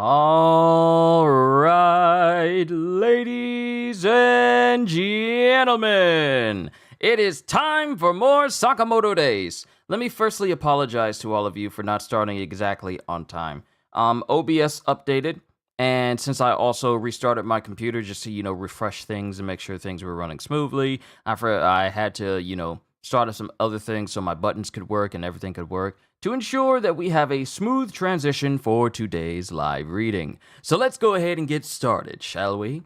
All right, ladies and gentlemen, it is time for more Sakamoto Days. Let me firstly apologize to all of you for not starting exactly on time. OBS updated, and since I also restarted my computer just to, refresh things and make sure things were running smoothly, I had to, start some other things so my buttons could work and everything could work to ensure that we have a smooth transition for today's live reading. So let's go ahead and get started, shall we?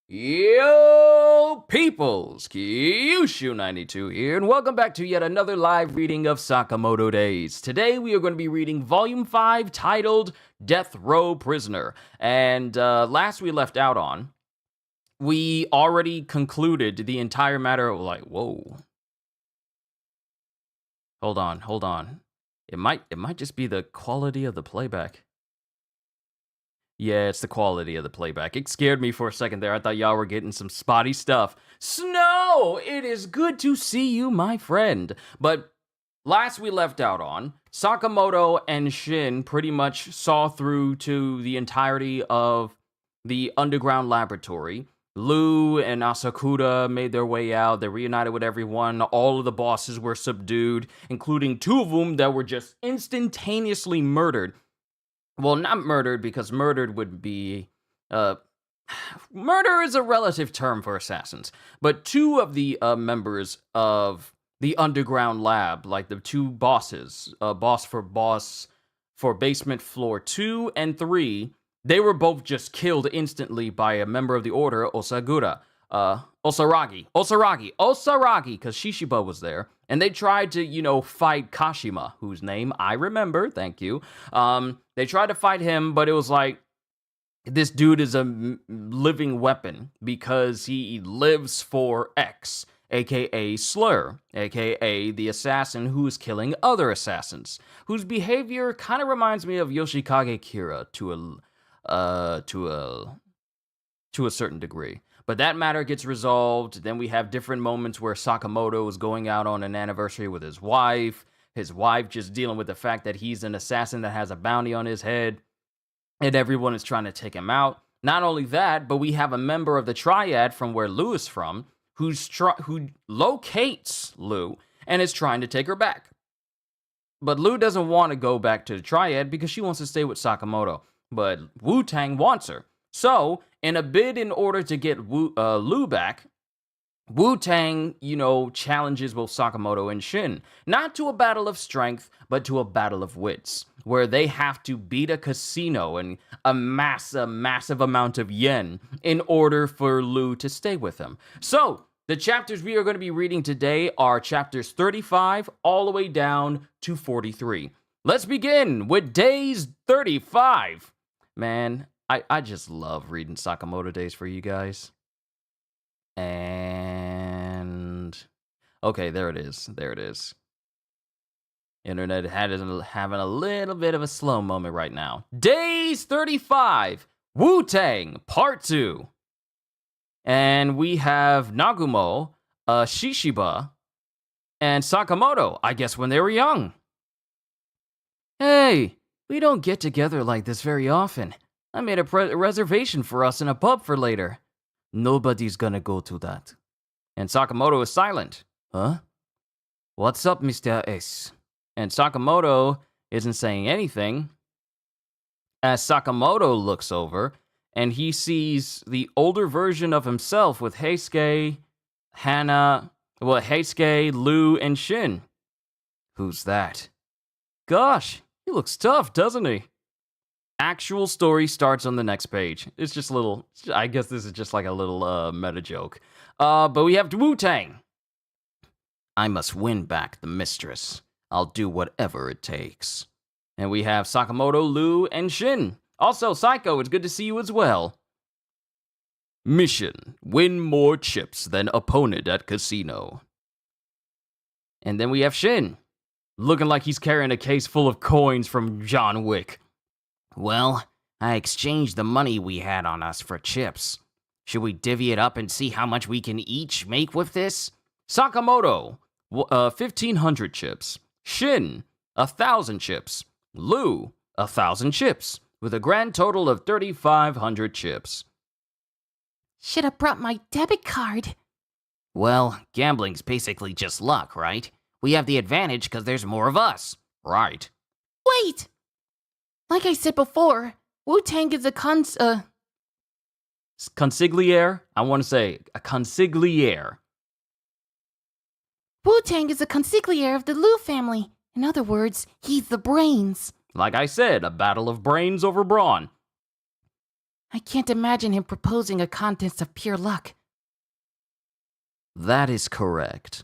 Yo, peoples! Kyushu92 here, and welcome back to yet another live reading of Sakamoto Days. Today we are going to be reading Volume 5, titled Death Row Prisoner. And last we left out on, we already concluded the entire matter. Like, whoa. Hold on. It might just be the quality of the playback. Yeah, it's the quality of the playback. It scared me for a second there. I thought y'all were getting some spotty stuff. Snow! It is good to see you, my friend. But last we left out on, Sakamoto and Shin pretty much saw through to the entirety of the underground laboratory. Lu and Asakura made their way out. They reunited with everyone. All of the bosses were subdued, including two of them that were just instantaneously murdered. Well, not murdered, because murdered would be... murder is a relative term for assassins. But two of the members of the underground lab, like the two bosses, boss for basement floor 2 and 3... they were both just killed instantly by a member of the order, Osaragi, because Shishiba was there. And they tried to, fight Kashima, whose name I remember, thank you. They tried to fight him, but it was like, this dude is a living weapon because he lives for X, aka Slur, aka the assassin who is killing other assassins, whose behavior kind of reminds me of Yoshikage Kira to a certain degree. But that matter gets resolved. Then we have different moments where Sakamoto is going out on an anniversary with his wife just dealing with the fact that he's an assassin that has a bounty on his head, and everyone is trying to take him out. Not only that, but we have a member of the Triad from where Lu is from, who locates Lu and is trying to take her back. But Lu doesn't want to go back to the Triad because she wants to stay with Sakamoto. But Wutang wants her. So, in a bid in order to get Lu back, Wutang, challenges both Sakamoto and Shin. Not to a battle of strength, but to a battle of wits, where they have to beat a casino and amass a massive amount of yen in order for Lu to stay with him. So, the chapters we are going to be reading today are chapters 35 all the way down to 43. Let's begin with Days 35. Man, I just love reading Sakamoto Days for you guys. And... okay, there it is. Internet having a little bit of a slow moment right now. Days 35, Wutang, Part 2. And we have Nagumo, Shishiba, and Sakamoto, I guess when they were young. Hey, we don't get together like this very often. I made a reservation for us in a pub for later. Nobody's gonna go to that. And Sakamoto is silent. Huh? What's up, Mr. S? And Sakamoto isn't saying anything. As Sakamoto looks over, and he sees the older version of himself with Heisuke, Lu, and Shin. Who's that? Gosh, he looks tough, doesn't he? Actual story starts on the next page. It's just a little, I guess this is just like a little meta joke. But we have Wutang. I must win back the mistress. I'll do whatever it takes. And we have Sakamoto, Lu, and Shin. Also, Psycho, it's good to see you as well. Mission: win more chips than opponent at casino. And then we have Shin, looking like he's carrying a case full of coins from John Wick. Well, I exchanged the money we had on us for chips. Should we divvy it up and see how much we can each make with this? Sakamoto, 1,500 chips. Shin, 1,000 chips. Lu, 1,000 chips. with a grand total of 3,500 chips. Should have brought my debit card. Well, gambling's basically just luck, right? We have the advantage because there's more of us. Right. Wait! Like I said before, Wutang is a Consigliere? I want to say a consigliere. Wutang is a consigliere of the Lu family. In other words, he's the brains. Like I said, a battle of brains over brawn. I can't imagine him proposing a contest of pure luck. That is correct.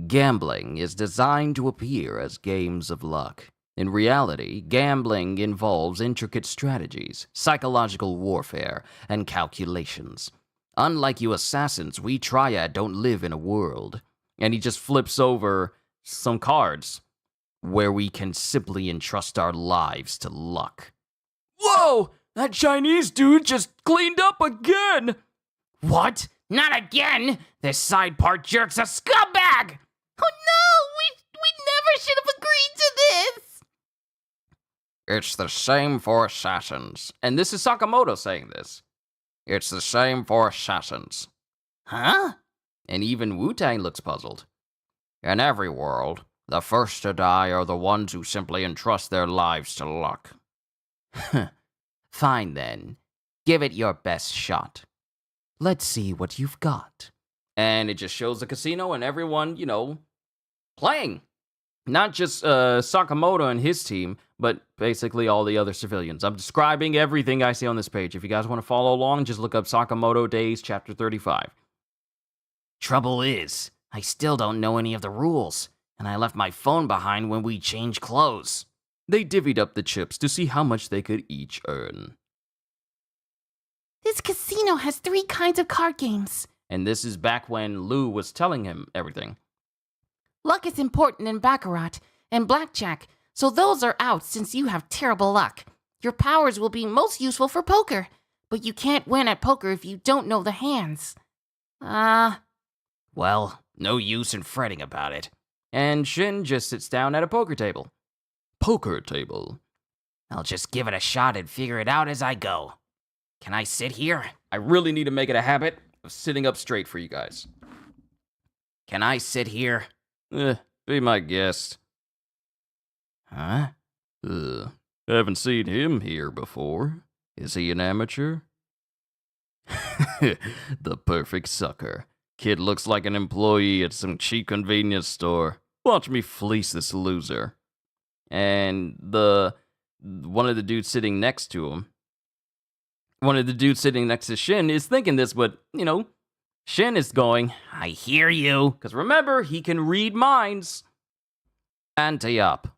Gambling is designed to appear as games of luck. In reality, gambling involves intricate strategies, psychological warfare, and calculations. Unlike you assassins, we Triad don't live in a world. And he just flips over some cards. Where we can simply entrust our lives to luck. Whoa! That Chinese dude just cleaned up again! What? Not again! This side part jerk's a scumbag! Oh no! We never should have agreed to this! It's the same for assassins. And this is Sakamoto saying this. It's the same for assassins. Huh? And even Wutang looks puzzled. In every world, the first to die are the ones who simply entrust their lives to luck. Fine then. Give it your best shot. Let's see what you've got. And it just shows the casino and everyone, playing. Not just Sakamoto and his team, but basically all the other civilians. I'm describing everything I see on this page. If you guys want to follow along, just look up Sakamoto Days, Chapter 35. Trouble is, I still don't know any of the rules, and I left my phone behind when we changed clothes. They divvied up the chips to see how much they could each earn. This casino has 3 kinds of card games. And this is back when Lou was telling him everything. Luck is important in Baccarat and Blackjack, so those are out since you have terrible luck. Your powers will be most useful for poker, but you can't win at poker if you don't know the hands. Well, no use in fretting about it. And Shin just sits down at a poker table. Poker table? I'll just give it a shot and figure it out as I go. Can I sit here? I really need to make it a habit of sitting up straight for you guys. Can I sit here? Be my guest. Huh? Haven't seen him here before. Is he an amateur? The perfect sucker. Kid looks like an employee at some cheap convenience store. Watch me fleece this loser. And one of the dudes sitting next to him, one of the dudes sitting next to Shin is thinking this, but, Shin is going, I hear you. Because remember, he can read minds. Ante up.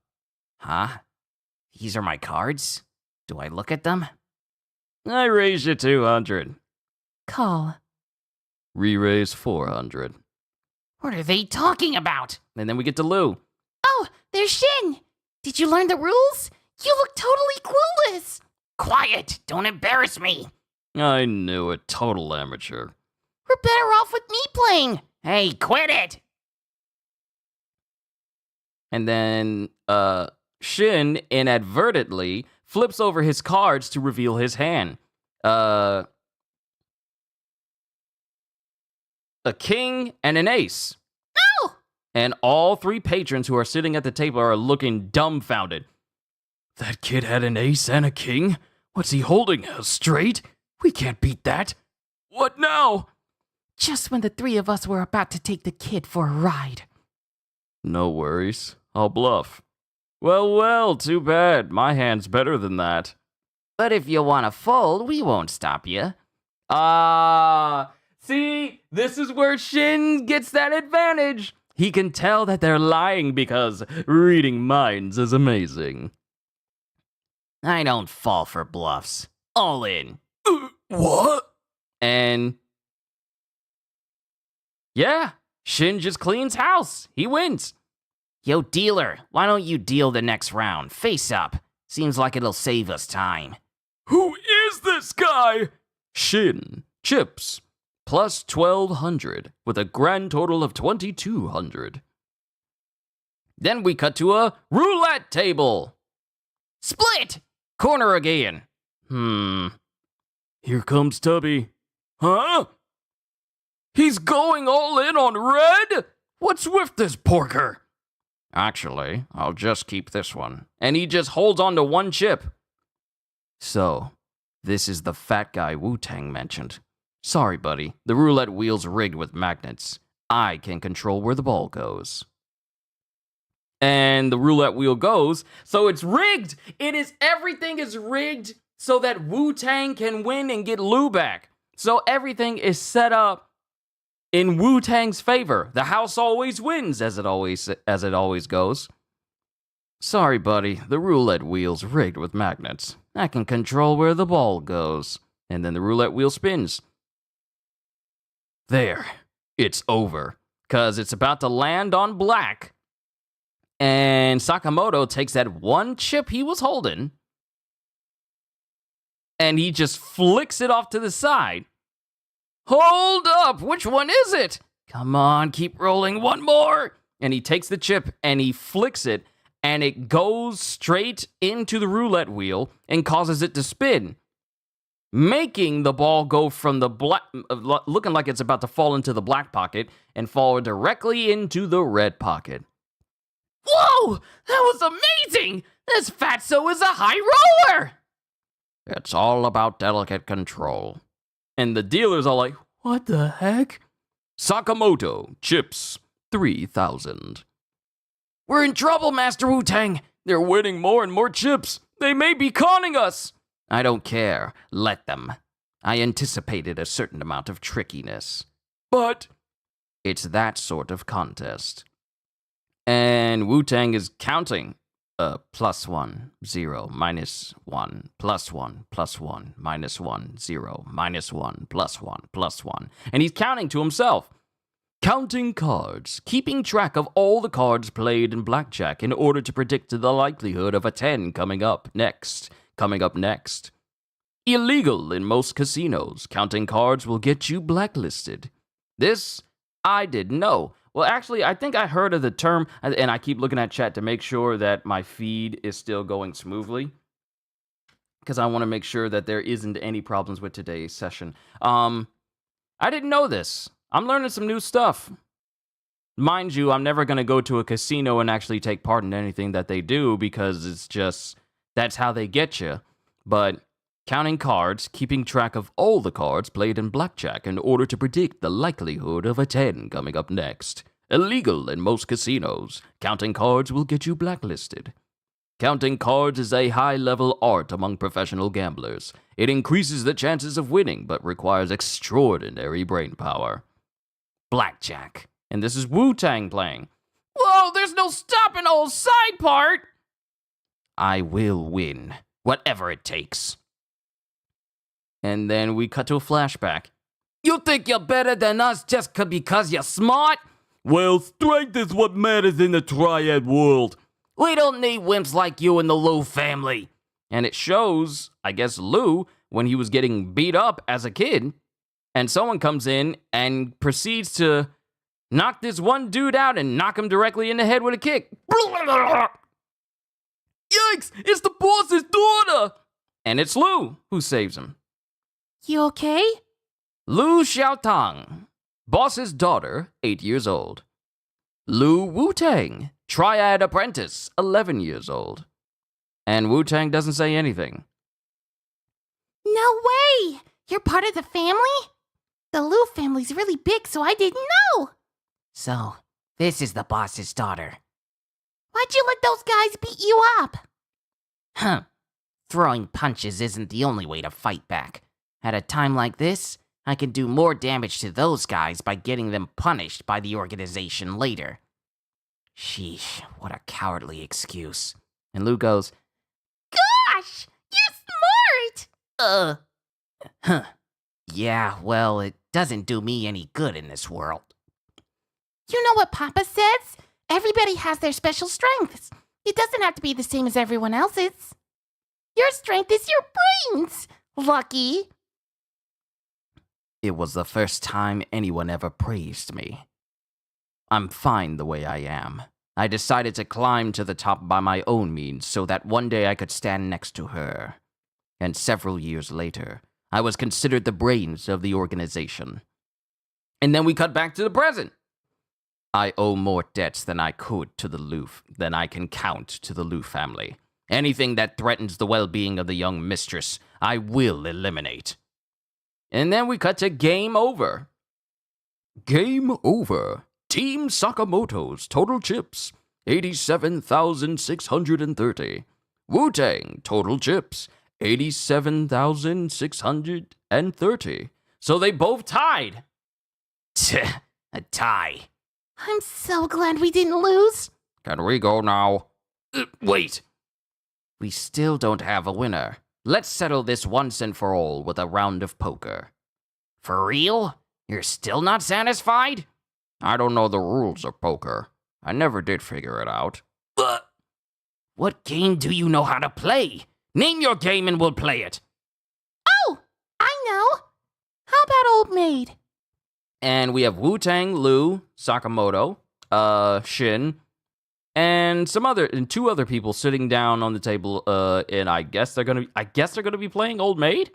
Huh? These are my cards? Do I look at them? I raise you 200. Call. Re-raise 400. What are they talking about? And then we get to Lou. Oh, there's Shin. Did you learn the rules? You look totally clueless. Quiet! Don't embarrass me! I knew it. Total amateur. We're better off with me playing. Hey, quit it! And then, Shin inadvertently flips over his cards to reveal his hand. A king and an ace. Ow! And all 3 patrons who are sitting at the table are looking dumbfounded. That kid had an ace and a king? What's he holding? A straight? We can't beat that. What now? Just when the 3 of us were about to take the kid for a ride. No worries. I'll bluff. Well, too bad. My hand's better than that. But if you want to fold, we won't stop you. See? This is where Shin gets that advantage. He can tell that they're lying because reading minds is amazing. I don't fall for bluffs. All in. What? And yeah, Shin just cleans house. He wins. Yo, dealer, why don't you deal the next round? Face up. Seems like it'll save us time. Who is this guy? Shin. Chips. Plus 1,200, with a grand total of 2,200. Then we cut to a roulette table. Split! Corner again. Here comes Tubby. Huh? He's going all in on red? What's with this porker? Actually, I'll just keep this one. And he just holds on to one chip. So, this is the fat guy Wutang mentioned. Sorry, buddy. The roulette wheel's rigged with magnets. I can control where the ball goes. And the roulette wheel goes, so it's rigged. Everything is rigged so that Wutang can win and get Lu back. So everything is set up in Wutang's favor. The house always wins, as it always goes. Sorry, buddy. The roulette wheel's rigged with magnets. I can control where the ball goes. And then the roulette wheel spins. There. It's over. 'Cause it's about to land on black. And Sakamoto takes that one chip he was holding, and he just flicks it off to the side. Hold up! Which one is it? Come on, keep rolling, one more! And he takes the chip, and he flicks it, and it goes straight into the roulette wheel and causes it to spin, making the ball go from the black, looking like it's about to fall into the black pocket, and fall directly into the red pocket. Whoa! That was amazing! This fatso is a high roller! It's all about delicate control. And the dealers are like, what the heck? Sakamoto, chips, 3,000. We're in trouble, Master Wutang. They're winning more and more chips. They may be conning us. I don't care. Let them. I anticipated a certain amount of trickiness. But it's that sort of contest. And Wutang is counting. +1, 0, -1, +1, +1, -1, 0, -1, +1, +1. And he's counting to himself. Counting cards, keeping track of all the cards played in blackjack in order to predict the likelihood of a 10 coming up next. Illegal in most casinos. Counting cards will get you blacklisted. This, I didn't know. Well, actually, I think I heard of the term, and I keep looking at chat to make sure that my feed is still going smoothly, because I want to make sure that there isn't any problems with today's session. I didn't know this. I'm learning some new stuff. Mind you, I'm never going to go to a casino and actually take part in anything that they do, because it's just, that's how they get you. But counting cards, keeping track of all the cards played in blackjack in order to predict the likelihood of a 10 coming up next. Illegal in most casinos. Counting cards will get you blacklisted. Counting cards is a high-level art among professional gamblers. It increases the chances of winning, but requires extraordinary brain power. Blackjack. And this is Wutang playing. Whoa, there's no stopping old side part! I will win, whatever it takes. And then we cut to a flashback. You think you're better than us just because you're smart? Well, strength is what matters in the triad world. We don't need wimps like you in the Lu family. And it shows, I guess, Lu, when he was getting beat up as a kid, and someone comes in and proceeds to knock this one dude out and knock him directly in the head with a kick. Yikes! It's the boss's daughter! And it's Lu who saves him. You okay? Lu Xiaotang, boss's daughter, 8 years old. Lu Wutang, triad apprentice, 11 years old. And Wutang doesn't say anything. No way! You're part of the family? The Lu family's really big, so I didn't know. So, this is the boss's daughter. Why'd you let those guys beat you up? Huh. Throwing punches isn't the only way to fight back. At a time like this, I can do more damage to those guys by getting them punished by the organization later. Sheesh, what a cowardly excuse. And Lu goes, Gosh, you're smart! Huh. Yeah, well, it doesn't do me any good in this world. You know what Papa says? Everybody has their special strengths. It doesn't have to be the same as everyone else's. Your strength is your brains, Lucky. it was the first time anyone ever praised me. I'm fine the way I am. I decided to climb to the top by my own means so that one day I could stand next to her. and several years later, I was considered the brains of the organization. And then we cut back to the present. I owe more debts than I can count to the Liu family. Anything that threatens the well-being of the young mistress, I will eliminate. And then we cut to game over. Game over. Team Sakamoto's total chips, 87,630. Wutang total chips, 87,630. So they both tied. A tie. I'm so glad we didn't lose. Can we go now? Wait. We still don't have a winner. Let's settle this once and for all with a round of poker. For real? You're still not satisfied? I don't know the rules of poker. I never did figure it out. What game do you know how to play? Name your game and we'll play it. Oh, I know. How about Old Maid? And we have Wutang, Liu, Sakamoto, Shin, and two other people sitting down on the table. And I guess they're gonna be playing Old Maid.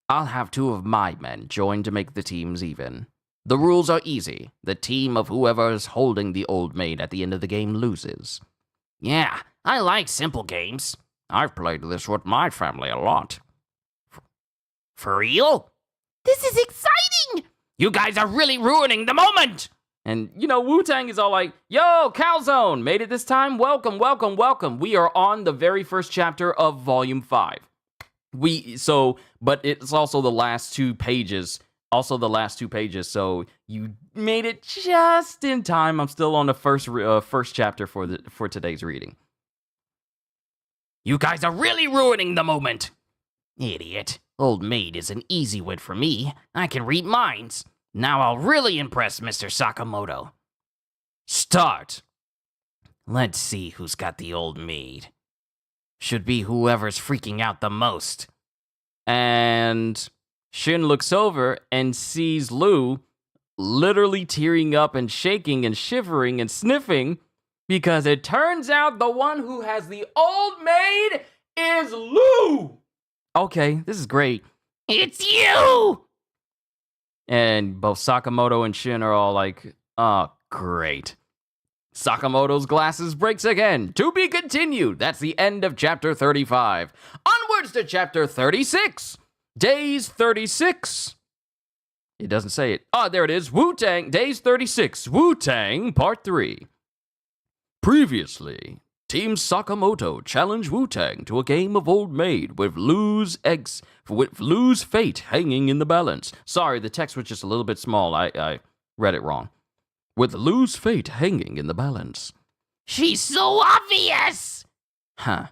I'll have 2 of my men join to make the teams even. The rules are easy. The team of whoever is holding the Old Maid at the end of the game loses. Yeah, I like simple games. I've played this with my family a lot. For real? This is exciting! You guys are really ruining the moment! And, Wutang is all like, yo, Calzone, made it this time? Welcome, welcome, welcome. We are on the very first chapter of Volume 5. But it's also the last 2 pages. So you made it just in time. I'm still on the first chapter for today's reading. You guys are really ruining the moment! Idiot. Old Maid is an easy win for me. I can read minds. Now I'll really impress Mr. Sakamoto. Start. Let's see who's got the Old Maid. Should be whoever's freaking out the most. And Shin looks over and sees Liu literally tearing up and shaking and shivering and sniffing because it turns out the one who has the Old Maid is Liu. Okay, this is great. It's you! And both Sakamoto and Shin are all like, oh, great. Sakamoto's glasses breaks again. To be continued. That's the end of chapter 35. Onwards to chapter 36. Days 36. It doesn't say it. Oh, there it is. Wutang, Days 36. Wutang, Part 3. Previously, Team Sakamoto challenged Wutang to a game of Old Maid with Liu's fate hanging in the balance. Sorry, the text was just a little bit small. I read it wrong. With Liu's fate hanging in the balance. She's so obvious! Huh.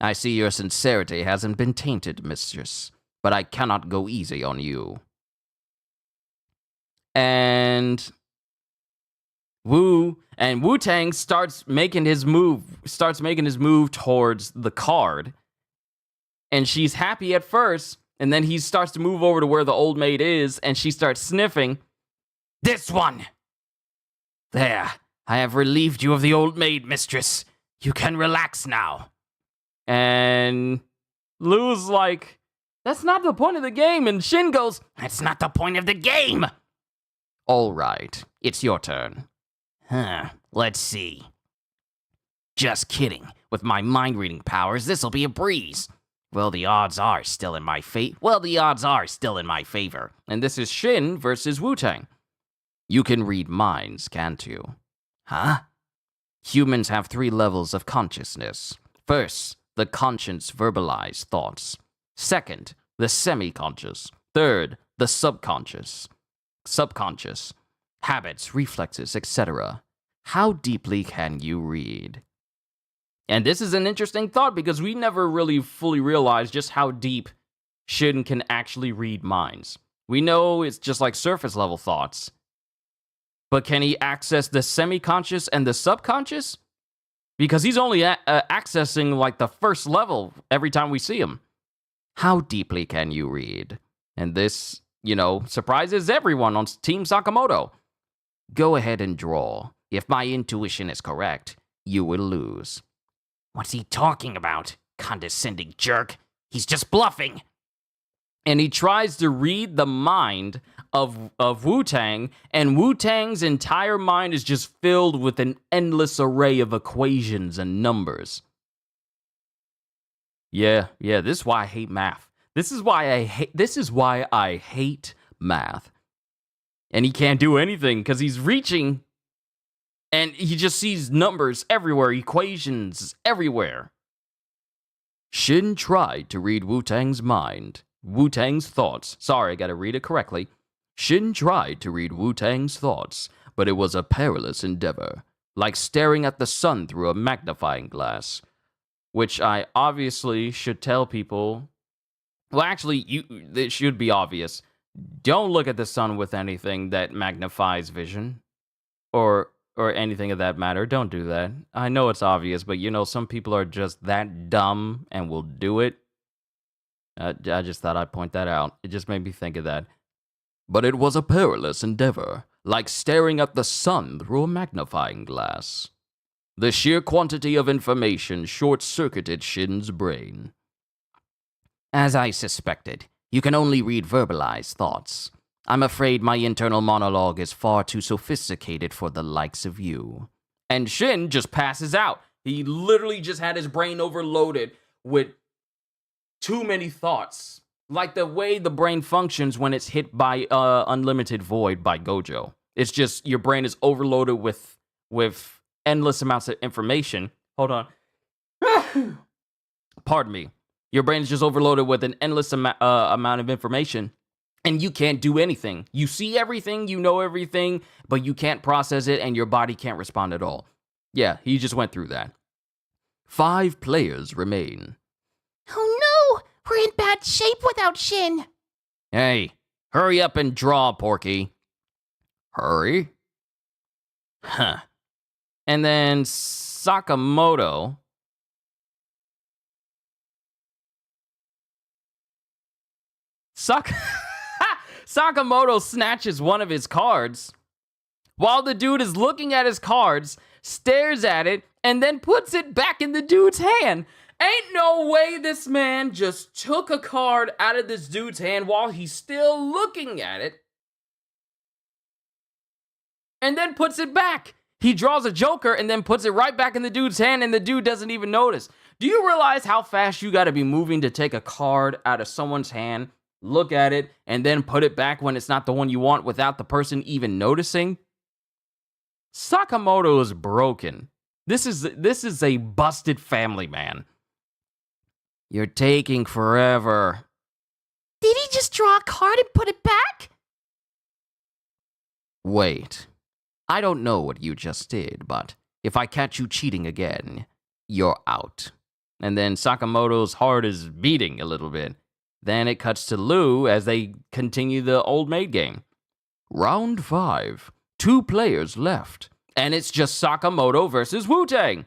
I see your sincerity hasn't been tainted, mistress. But I cannot go easy on you. And Wutang starts making his move towards the card. And she's happy at first, and then he starts to move over to where the Old Maid is, and she starts sniffing. This one! There, I have relieved you of the Old Maid, mistress. You can relax now. And Liu's like, that's not the point of the game. And Shin goes, that's not the point of the game. All right, it's your turn. Let's see. Just kidding. With my mind-reading powers, this'll be a breeze. Well, the odds are still in my favor. And this is Shin versus Wutang. You can read minds, can't you? Huh? Humans have 3 levels of consciousness. First, the conscious verbalized thoughts. Second, the semi-conscious. Third, the subconscious. Habits, reflexes, etc. How deeply can you read? And this is an interesting thought because we never really fully realized just how deep Shin can actually read minds. We know it's just like surface level thoughts. But can he access the semi-conscious and the subconscious? Because he's only accessing like the first level every time we see him. How deeply can you read? And this, surprises everyone on Team Sakamoto. Go ahead and draw. If my intuition is correct, you will lose. What's he talking about? Condescending jerk. He's just bluffing. And he tries to read the mind of Wutang, and Wutang's entire mind is just filled with an endless array of equations and numbers. Yeah, this is why I hate math. This is why I hate math. And he can't do anything because he's reaching, and he just sees numbers everywhere, equations everywhere. Shin tried to read Wutang's mind. Wutang's thoughts. Sorry, I gotta read it correctly. Shin tried to read Wutang's thoughts, but it was a perilous endeavor, like staring at the sun through a magnifying glass. Which I obviously should tell people. Well, actually, it should be obvious. Don't look at the sun with anything that magnifies vision, or anything of that matter. Don't do that. I know it's obvious, but some people are just that dumb and will do it. I just thought I'd point that out. It just made me think of that. But it was a perilous endeavor, like staring at the sun through a magnifying glass. The sheer quantity of information short-circuited Shin's brain. As I suspected, you can only read verbalized thoughts. I'm afraid my internal monologue is far too sophisticated for the likes of you. And Shin just passes out. He literally just had his brain overloaded with too many thoughts. Like the way the brain functions when it's hit by Unlimited Void by Gojo. It's just your brain is overloaded with endless amounts of information. Hold on. Pardon me. Your brain is just overloaded with an endless amount of information, and you can't do anything. You see everything, you know everything, but you can't process it, and your body can't respond at all. Yeah, he just went through that. 5 players remain. Oh no! We're in bad shape without Shin. Hey, hurry up and draw, Porky. Hurry? Huh. And then Sakamoto. Sakamoto snatches one of his cards while the dude is looking at his cards, stares at it, and then puts it back in the dude's hand. Ain't no way this man just took a card out of this dude's hand while he's still looking at it and then puts it back. He draws a joker and then puts it right back in the dude's hand, and the dude doesn't even notice. Do you realize how fast you gotta be moving to take a card out of someone's hand, look at it, and then put it back when it's not the one you want without the person even noticing? Sakamoto is broken. This is a busted family man. You're taking forever. Did he just draw a card and put it back? Wait. I don't know what you just did, but if I catch you cheating again, you're out. And then Sakamoto's heart is beating a little bit. Then it cuts to Lou as they continue the old maid game. Round 5. 2 players left. And it's just Sakamoto versus Wutang.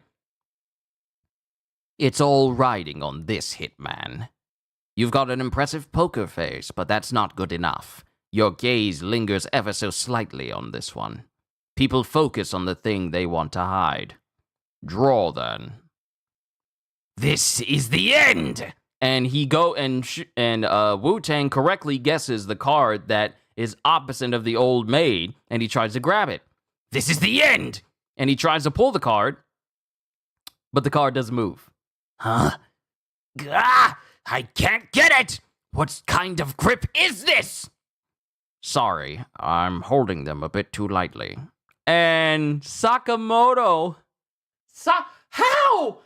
It's all riding on this, Hitman. You've got an impressive poker face, but that's not good enough. Your gaze lingers ever so slightly on this one. People focus on the thing they want to hide. Draw, then. This is the end! And Wutang correctly guesses the card that is opposite of the old maid, and he tries to grab it. This is the end! And he tries to pull the card, but the card doesn't move. Huh? Ah! I can't get it! What kind of grip is this? Sorry, I'm holding them a bit too lightly. And Sakamoto... How?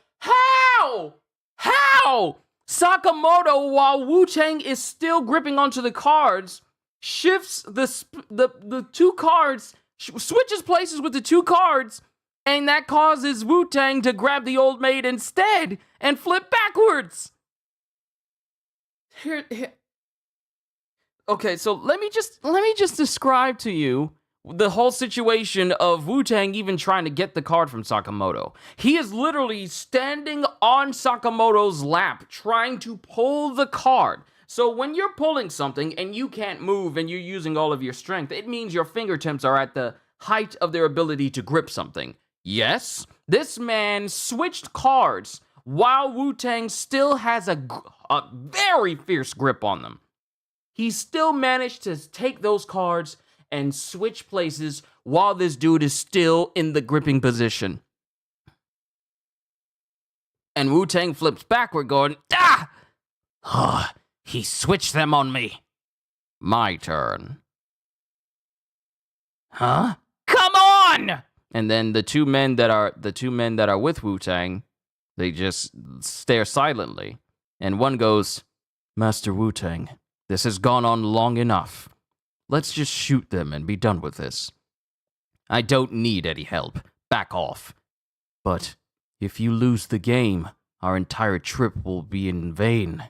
Sakamoto, while Wutang is still gripping onto the cards, shifts the 2 cards, switches places with the 2 cards, and that causes Wutang to grab the old maid instead and flip backwards. Here. Okay, so let me just describe to you the whole situation of Wutang even trying to get the card from Sakamoto. He is literally standing on Sakamoto's lap trying to pull the card. So when you're pulling something and you can't move and you're using all of your strength, it means your fingertips are at the height of their ability to grip something. Yes, this man switched cards while Wutang still has a very fierce grip on them. He still managed to take those cards and switch places while this dude is still in the gripping position. And Wutang flips backward going, ah! Oh, he switched them on me. My turn. Huh? Come on! And then the two men that are with Wutang, they just stare silently. And one goes, Master Wutang, this has gone on long enough. Let's just shoot them and be done with this. I don't need any help. Back off. But if you lose the game, our entire trip will be in vain.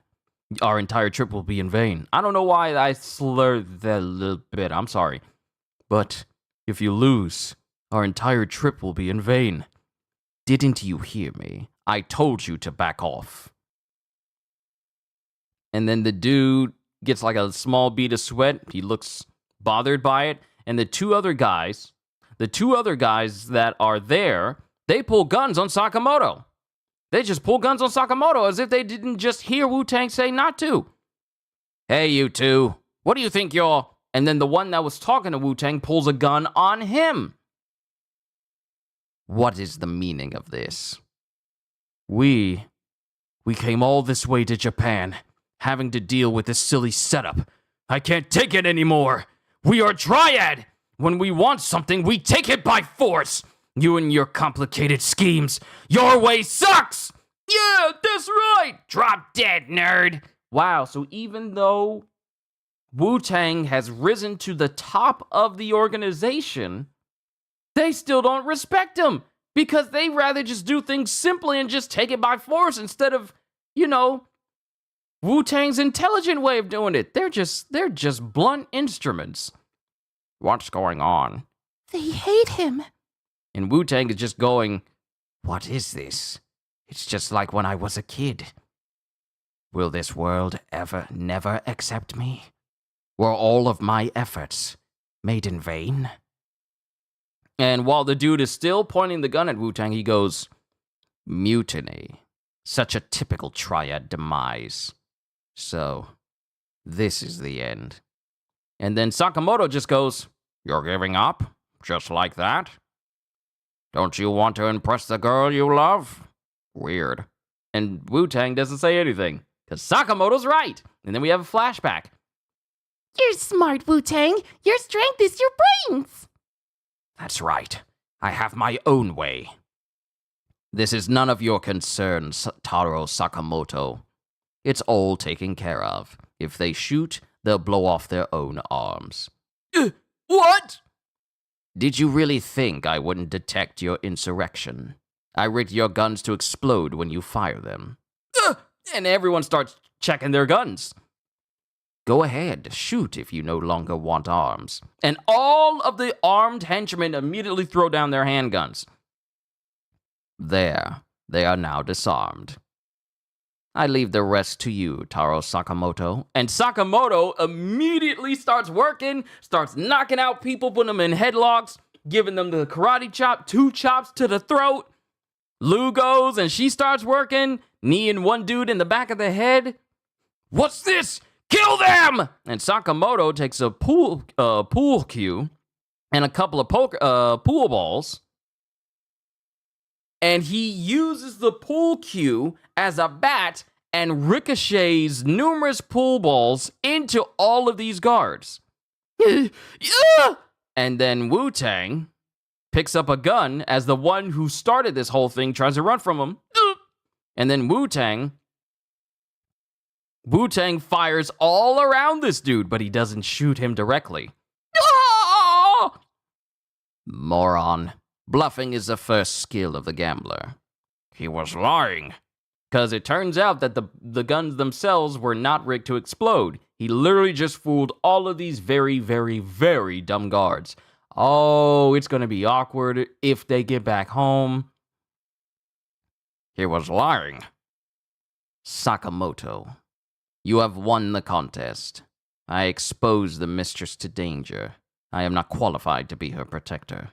I don't know why I slurred that a little bit. I'm sorry. But if you lose, our entire trip will be in vain. Didn't you hear me? I told you to back off. And then the dude gets like a small bead of sweat. He looks bothered by it. And the two other guys that are there, they pull guns on Sakamoto. They just pull guns on Sakamoto as if they didn't just hear Wutang say not to. Hey, you two, what do you think you're... And then the one that was talking to Wutang pulls a gun on him. What is the meaning of this? We came all this way to Japan, having to deal with this silly setup. I can't take it anymore. We are Triad. When we want something, we take it by force. You and your complicated schemes. Your way sucks! Yeah, that's right! Drop dead, nerd! Wow, so even though Wutang has risen to the top of the organization, they still don't respect him because they rather just do things simply and just take it by force instead of, Wu-Tang's intelligent way of doing it. They're just blunt instruments. What's going on? They hate him. And Wu-Tang is just going, what is this? It's just like when I was a kid. Will this world ever, never accept me? Were all of my efforts made in vain? And while the dude is still pointing the gun at Wu-Tang, he goes, mutiny. Such a typical Triad demise. So, this is the end. And then Sakamoto just goes, you're giving up? Just like that? Don't you want to impress the girl you love? Weird. And Wu-Tang doesn't say anything, because Sakamoto's right. And then we have a flashback. You're smart, Wutang. Your strength is your brains. That's right. I have my own way. This is none of your concern, Taro Sakamoto. It's all taken care of. If they shoot, they'll blow off their own arms. What? Did you really think I wouldn't detect your insurrection? I rigged your guns to explode when you fire them. And everyone starts checking their guns. Go ahead, shoot if you no longer want arms. And all of the armed henchmen immediately throw down their handguns. There, they are now disarmed. I leave the rest to you, Taro Sakamoto. And Sakamoto immediately starts working, starts knocking out people, putting them in headlocks, giving them the karate chop, 2 chops to the throat. Lou goes and she starts working, kneeing one dude in the back of the head. What's this? Kill them! And Sakamoto takes a pool cue and a couple of pool balls. And he uses the pool cue as a bat and ricochets numerous pool balls into all of these guards. And then Wu-Tang picks up a gun as the one who started this whole thing tries to run from him. And then Wu-Tang fires all around this dude, but he doesn't shoot him directly. Moron. Bluffing is the first skill of the gambler. He was lying. Because it turns out that the guns themselves were not rigged to explode. He literally just fooled all of these very, very, very dumb guards. Oh, it's going to be awkward if they get back home. He was lying. Sakamoto, you have won the contest. I exposed the mistress to danger. I am not qualified to be her protector.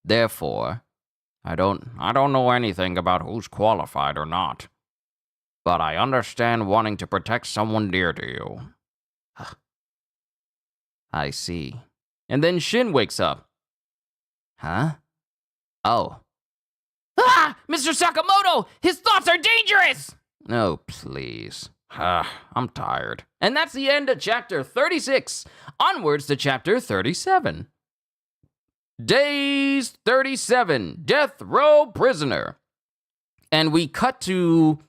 Therefore, I don't know anything about who's qualified or not. but I understand wanting to protect someone dear to you. I see. And then Shin wakes up. Huh? Oh. Ah! Mr. Sakamoto! His thoughts are dangerous! Oh, please. I'm tired. And that's the end of chapter 36. Onwards to chapter 37. Days 37, Death Row Prisoner. And we cut to,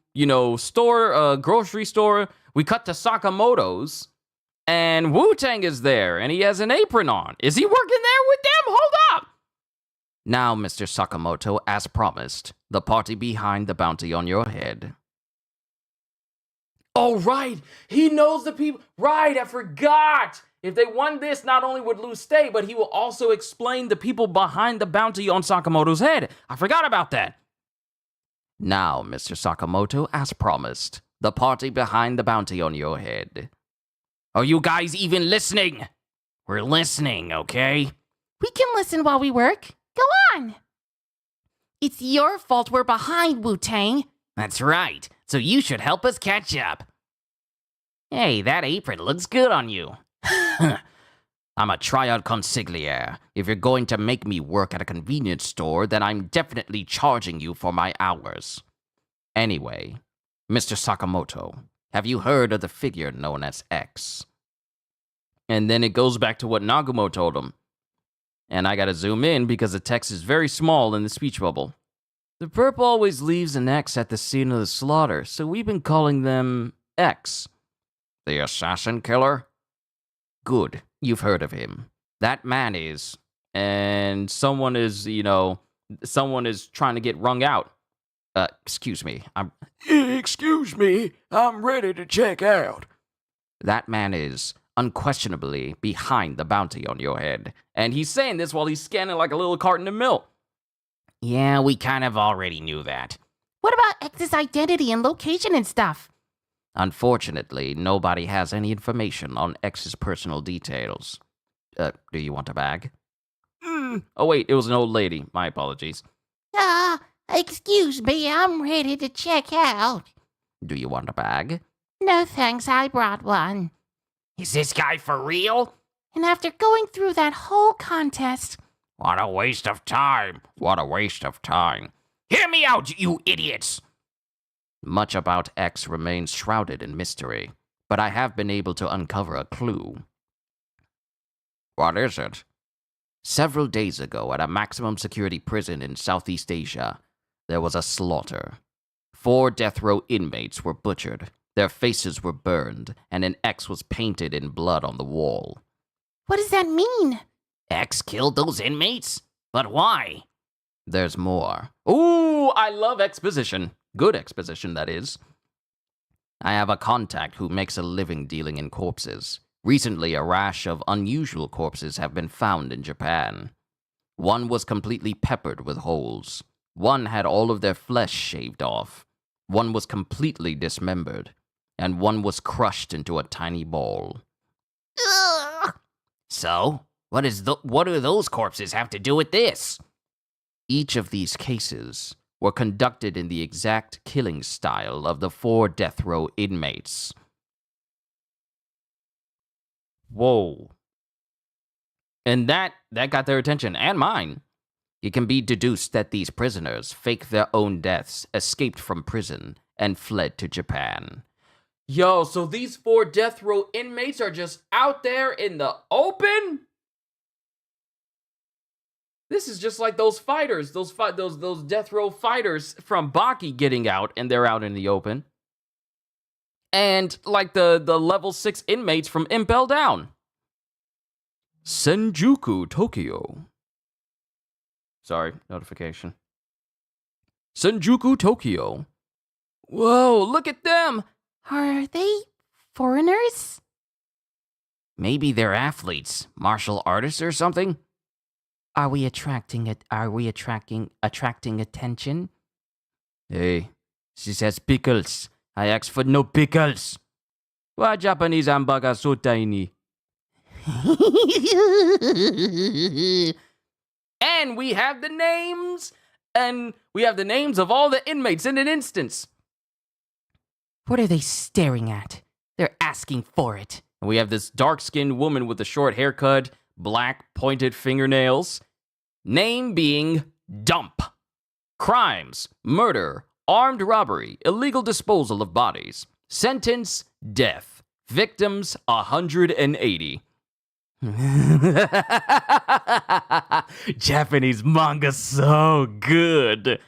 grocery store. We cut to Sakamoto's. And Wutang is there, and he has an apron on. Is he working there with them? Hold up! Now, Mr. Sakamoto, as promised, the party behind the bounty on your head. Oh, right. He knows the people. Right, I forgot. If they won this, not only would Lou stay, but he will also explain the people behind the bounty on Sakamoto's head. I forgot about that. Now, Mr. Sakamoto, as promised, the party behind the bounty on your head. Are you guys even listening? We're listening, okay? We can listen while we work. Go on. It's your fault we're behind, Wutang. That's right. So you should help us catch up. Hey, that apron looks good on you. I'm a tryout consigliere. If you're going to make me work at a convenience store, then I'm definitely charging you for my hours. Anyway, Mr. Sakamoto, have you heard of the figure known as X? And then it goes back to what Nagumo told him. And I gotta zoom in because the text is very small in the speech bubble. The perp always leaves an X at the scene of the slaughter, so we've been calling them X. The assassin killer? Good, you've heard of him. That man is... And someone is trying to get wrung out. Excuse me, I'm ready to check out. That man is unquestionably behind the bounty on your head. And he's saying this while he's scanning like a little carton of milk. Yeah, we kind of already knew that. What about X's identity and location and stuff? Unfortunately, nobody has any information on X's personal details. Do you want a bag? Oh wait, it was an old lady. My apologies. Excuse me, I'm ready to check out. Do you want a bag? No thanks, I brought one. Is this guy for real? And after going through that whole contest... What a waste of time. What a waste of time. Hear me out, you idiots! Much about X remains shrouded in mystery, but I have been able to uncover a clue. What is it? Several days ago, at a maximum security prison in Southeast Asia, there was a slaughter. 4 death row inmates were butchered, their faces were burned, and an X was painted in blood on the wall. What does that mean? X killed those inmates? But why? There's more. Ooh, I love exposition. Good exposition, that is. I have a contact who makes a living dealing in corpses. Recently, a rash of unusual corpses have been found in Japan. One was completely peppered with holes. One had all of their flesh shaved off. One was completely dismembered. And one was crushed into a tiny ball. Ugh. So, what do those corpses have to do with this? Each of these cases were conducted in the exact killing style of the 4 death row inmates. Whoa. And that got their attention, and mine. It can be deduced that these prisoners faked their own deaths, escaped from prison, and fled to Japan. Yo, so these 4 death row inmates are just out there in the open? This is just like those fighters, those death row fighters from Baki getting out, and they're out in the open. And like the level 6 inmates from Impel Down. Senjuku, Tokyo. Sorry, notification. Senjuku, Tokyo. Whoa, look at them! Are they foreigners? Maybe they're athletes, martial artists or something? Are we attracting attention? Hey, she says pickles. I asked for no pickles. Why Japanese hamburger so tiny? And we have the names. And we have the names of all the inmates in an instance. What are they staring at? They're asking for it. And we have this dark-skinned woman with a short haircut, black pointed fingernails. Name being Dump. Crimes: murder, armed robbery, illegal disposal of bodies. Sentence: death. Victims: 180. Japanese manga so good.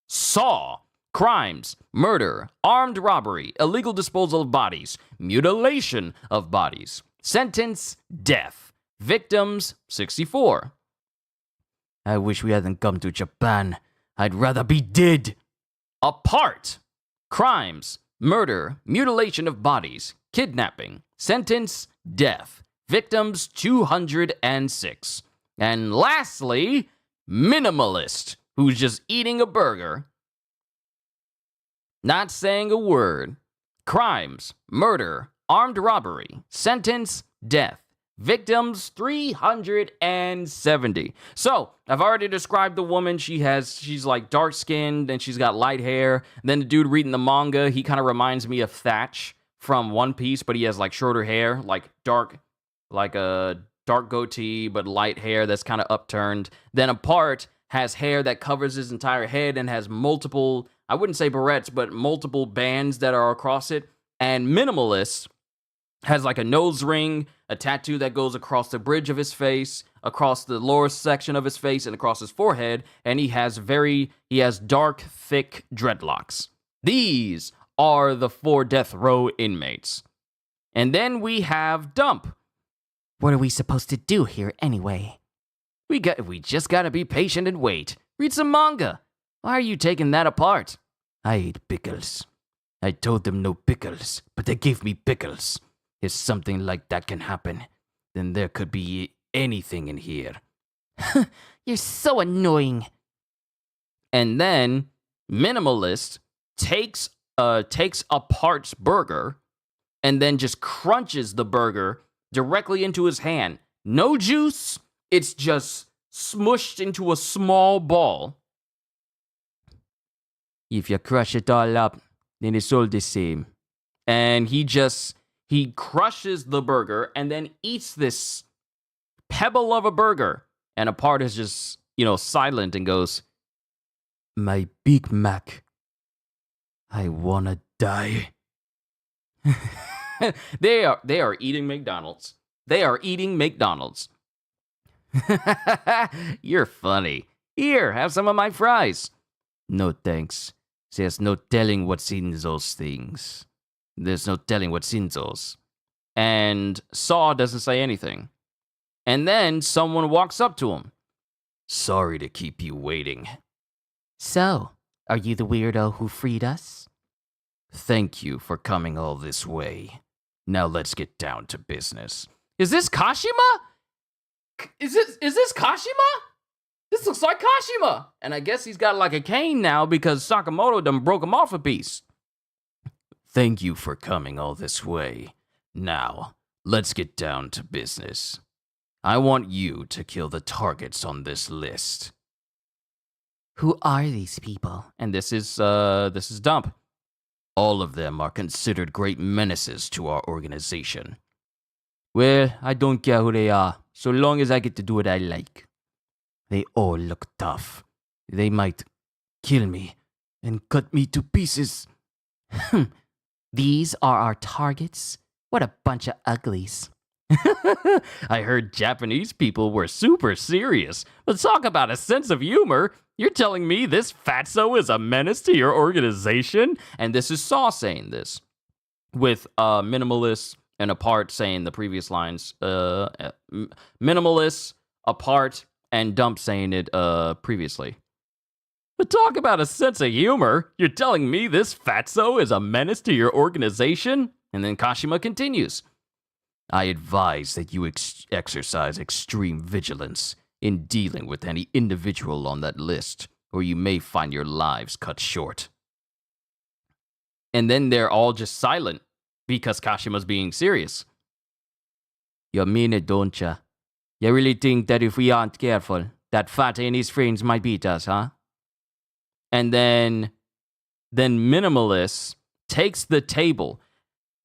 Saw: crimes, murder, armed robbery, illegal disposal of bodies, mutilation of bodies. Sentence: death. Victims: 64. I wish we hadn't come to Japan. I'd rather be dead. Apart: crimes, murder, mutilation of bodies, kidnapping. Sentence: death. Victims: 206. And lastly, minimalist, who's just eating a burger, not saying a word. Crimes, murder, armed robbery. Sentence: death. Victims: 370. So, I've already described the woman. She's like dark skinned and she's got light hair. And then the dude reading the manga, he kind of reminds me of Thatch from One Piece, but he has like shorter hair, like a dark goatee, but light hair that's kind of upturned. Then Apart has hair that covers his entire head and has multiple, I wouldn't say barrettes, but multiple bands that are across it. And Minimalist has like a nose ring, a tattoo that goes across the bridge of his face, across the lower section of his face, and across his forehead, and he has dark, thick dreadlocks. These are the 4 death row inmates. And then we have Dump. What are we supposed to do here anyway? We just gotta be patient and wait. Read some manga. Why are you taking that apart? I ate pickles. I told them no pickles, but they gave me pickles. If something like that can happen, then there could be anything in here. You're so annoying. And then Minimalist takes Apart's burger and then just crunches the burger directly into his hand. No juice. It's just smushed into a small ball. If you crush it all up, then it's all the same. And he crushes the burger and then eats this pebble of a burger. And Apart is just, silent and goes, My Big Mac. I wanna die. They are eating McDonald's. They are eating McDonald's. You're funny. Here, have some of my fries. No thanks. There's no telling what's in those things. There's no telling what's in those. And Saw doesn't say anything. And then someone walks up to him. Sorry to keep you waiting. So, are you the weirdo who freed us? Thank you for coming all this way. Now let's get down to business. Is this Kashima? Is this Kashima? This looks like Kashima. And I guess he's got like a cane now because Sakamoto done broke him off a piece. Thank you for coming all this way. Now, let's get down to business. I want you to kill the targets on this list. Who are these people? And this is Dump. All of them are considered great menaces to our organization. Well, I don't care who they are, so long as I get to do what I like. They all look tough. They might kill me and cut me to pieces. These are our targets? What a bunch of uglies. I heard Japanese people were super serious, but talk about a sense of humor. You're telling me this fatso is a menace to your organization? And this is Saw saying this, with Minimalist and Apart saying the previous lines. Minimalist, Apart, and Dump saying it previously. But talk about a sense of humor. You're telling me this fatso is a menace to your organization? And then Kashima continues. I advise that you exercise extreme vigilance in dealing with any individual on that list, or you may find your lives cut short. And then they're all just silent because Kashima's being serious. You mean it, don't ya? You really think that if we aren't careful, that Fatty and his friends might beat us, huh? And then Minimalist takes the table.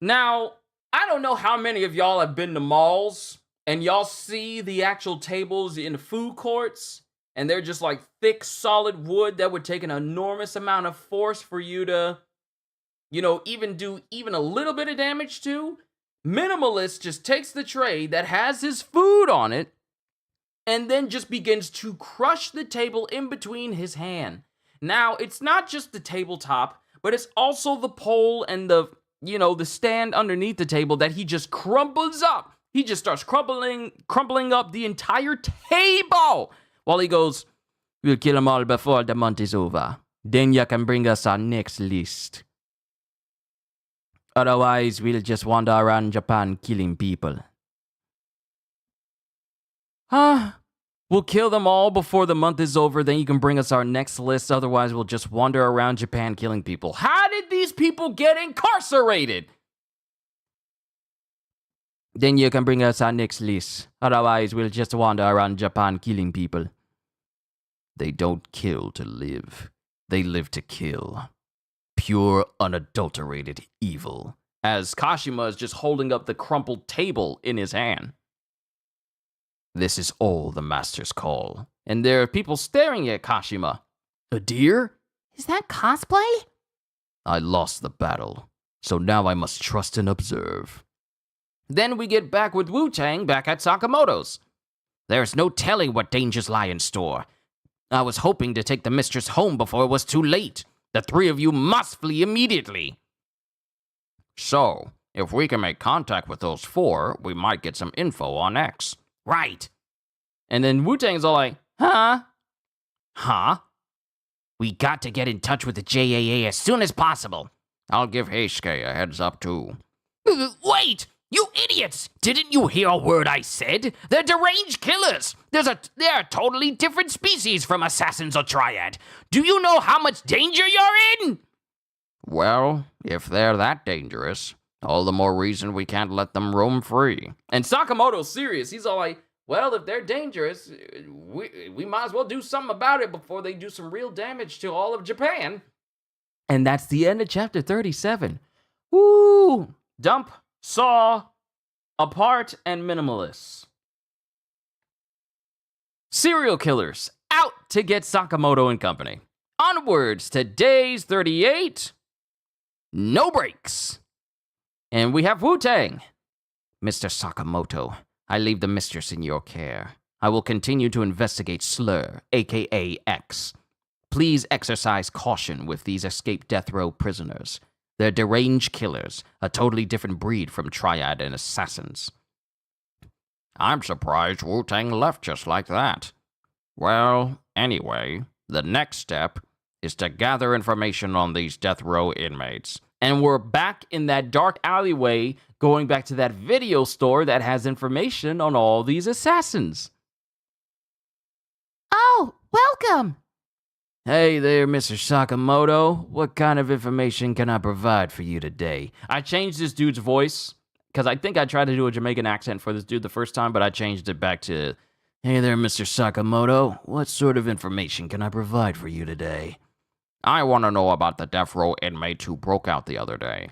Now, I don't know how many of y'all have been to malls and y'all see the actual tables in food courts, and they're just like thick, solid wood that would take an enormous amount of force for you to, even do even a little bit of damage to. Minimalist just takes the tray that has his food on it and then just begins to crush the table in between his hand. Now, it's not just the tabletop, but it's also the pole and the stand underneath the table that he just crumbles up. He just starts crumbling up the entire table while he goes, "We'll kill them all before the month is over. Then you can bring us our next list. Otherwise, we'll just wander around Japan killing people." We'll kill them all before the month is over, then you can bring us our next list. Otherwise, we'll just wander around Japan killing people. How did these people get incarcerated? Then you can bring us our next list. Otherwise, we'll just wander around Japan killing people. They don't kill to live. They live to kill. Pure, unadulterated evil. As Kashima is just holding up the crumpled table in his hand. This is all the masters call. And there are people staring at Kashima. A deer? Is that cosplay? I lost the battle, so now I must trust and observe. Then we get back with Wutang back at Sakamoto's. There's no telling what dangers lie in store. I was hoping to take the mistress home before it was too late. The three of you must flee immediately. So, if we can make contact with those four, we might get some info on X. Right. And then Wutang's all like, huh? Huh? We got to get in touch with the JAA as soon as possible. I'll give Heisuke a heads up too. Wait! You idiots! Didn't you hear a word I said? They're deranged killers! They're a totally different species from assassins or triad. Do you know how much danger you're in? Well, if they're that dangerous, all the more reason we can't let them roam free. And Sakamoto's serious. He's all like, well, if they're dangerous, we might as well do something about it before they do some real damage to all of Japan. And that's the end of chapter 37. Woo! Dump, Saw, Apart, and Minimalists. Serial killers out to get Sakamoto and company. Onwards to days 38. No breaks. And we have Wutang. Mr. Sakamoto, I leave the mistress in your care. I will continue to investigate Slur, aka X. Please exercise caution with these escaped death row prisoners. They're deranged killers, a totally different breed from triad and assassins. I'm surprised Wutang left just like that. Well, anyway, the next step is to gather information on these death row inmates. And we're back in that dark alleyway, going back to that video store that has information on all these assassins. Oh, welcome! Hey there, Mr. Sakamoto. What kind of information can I provide for you today? I changed this dude's voice, because I think I tried to do a Jamaican accent for this dude the first time, but I changed it back to, hey there, Mr. Sakamoto. What sort of information can I provide for you today? I want to know about the death row inmate who broke out the other day.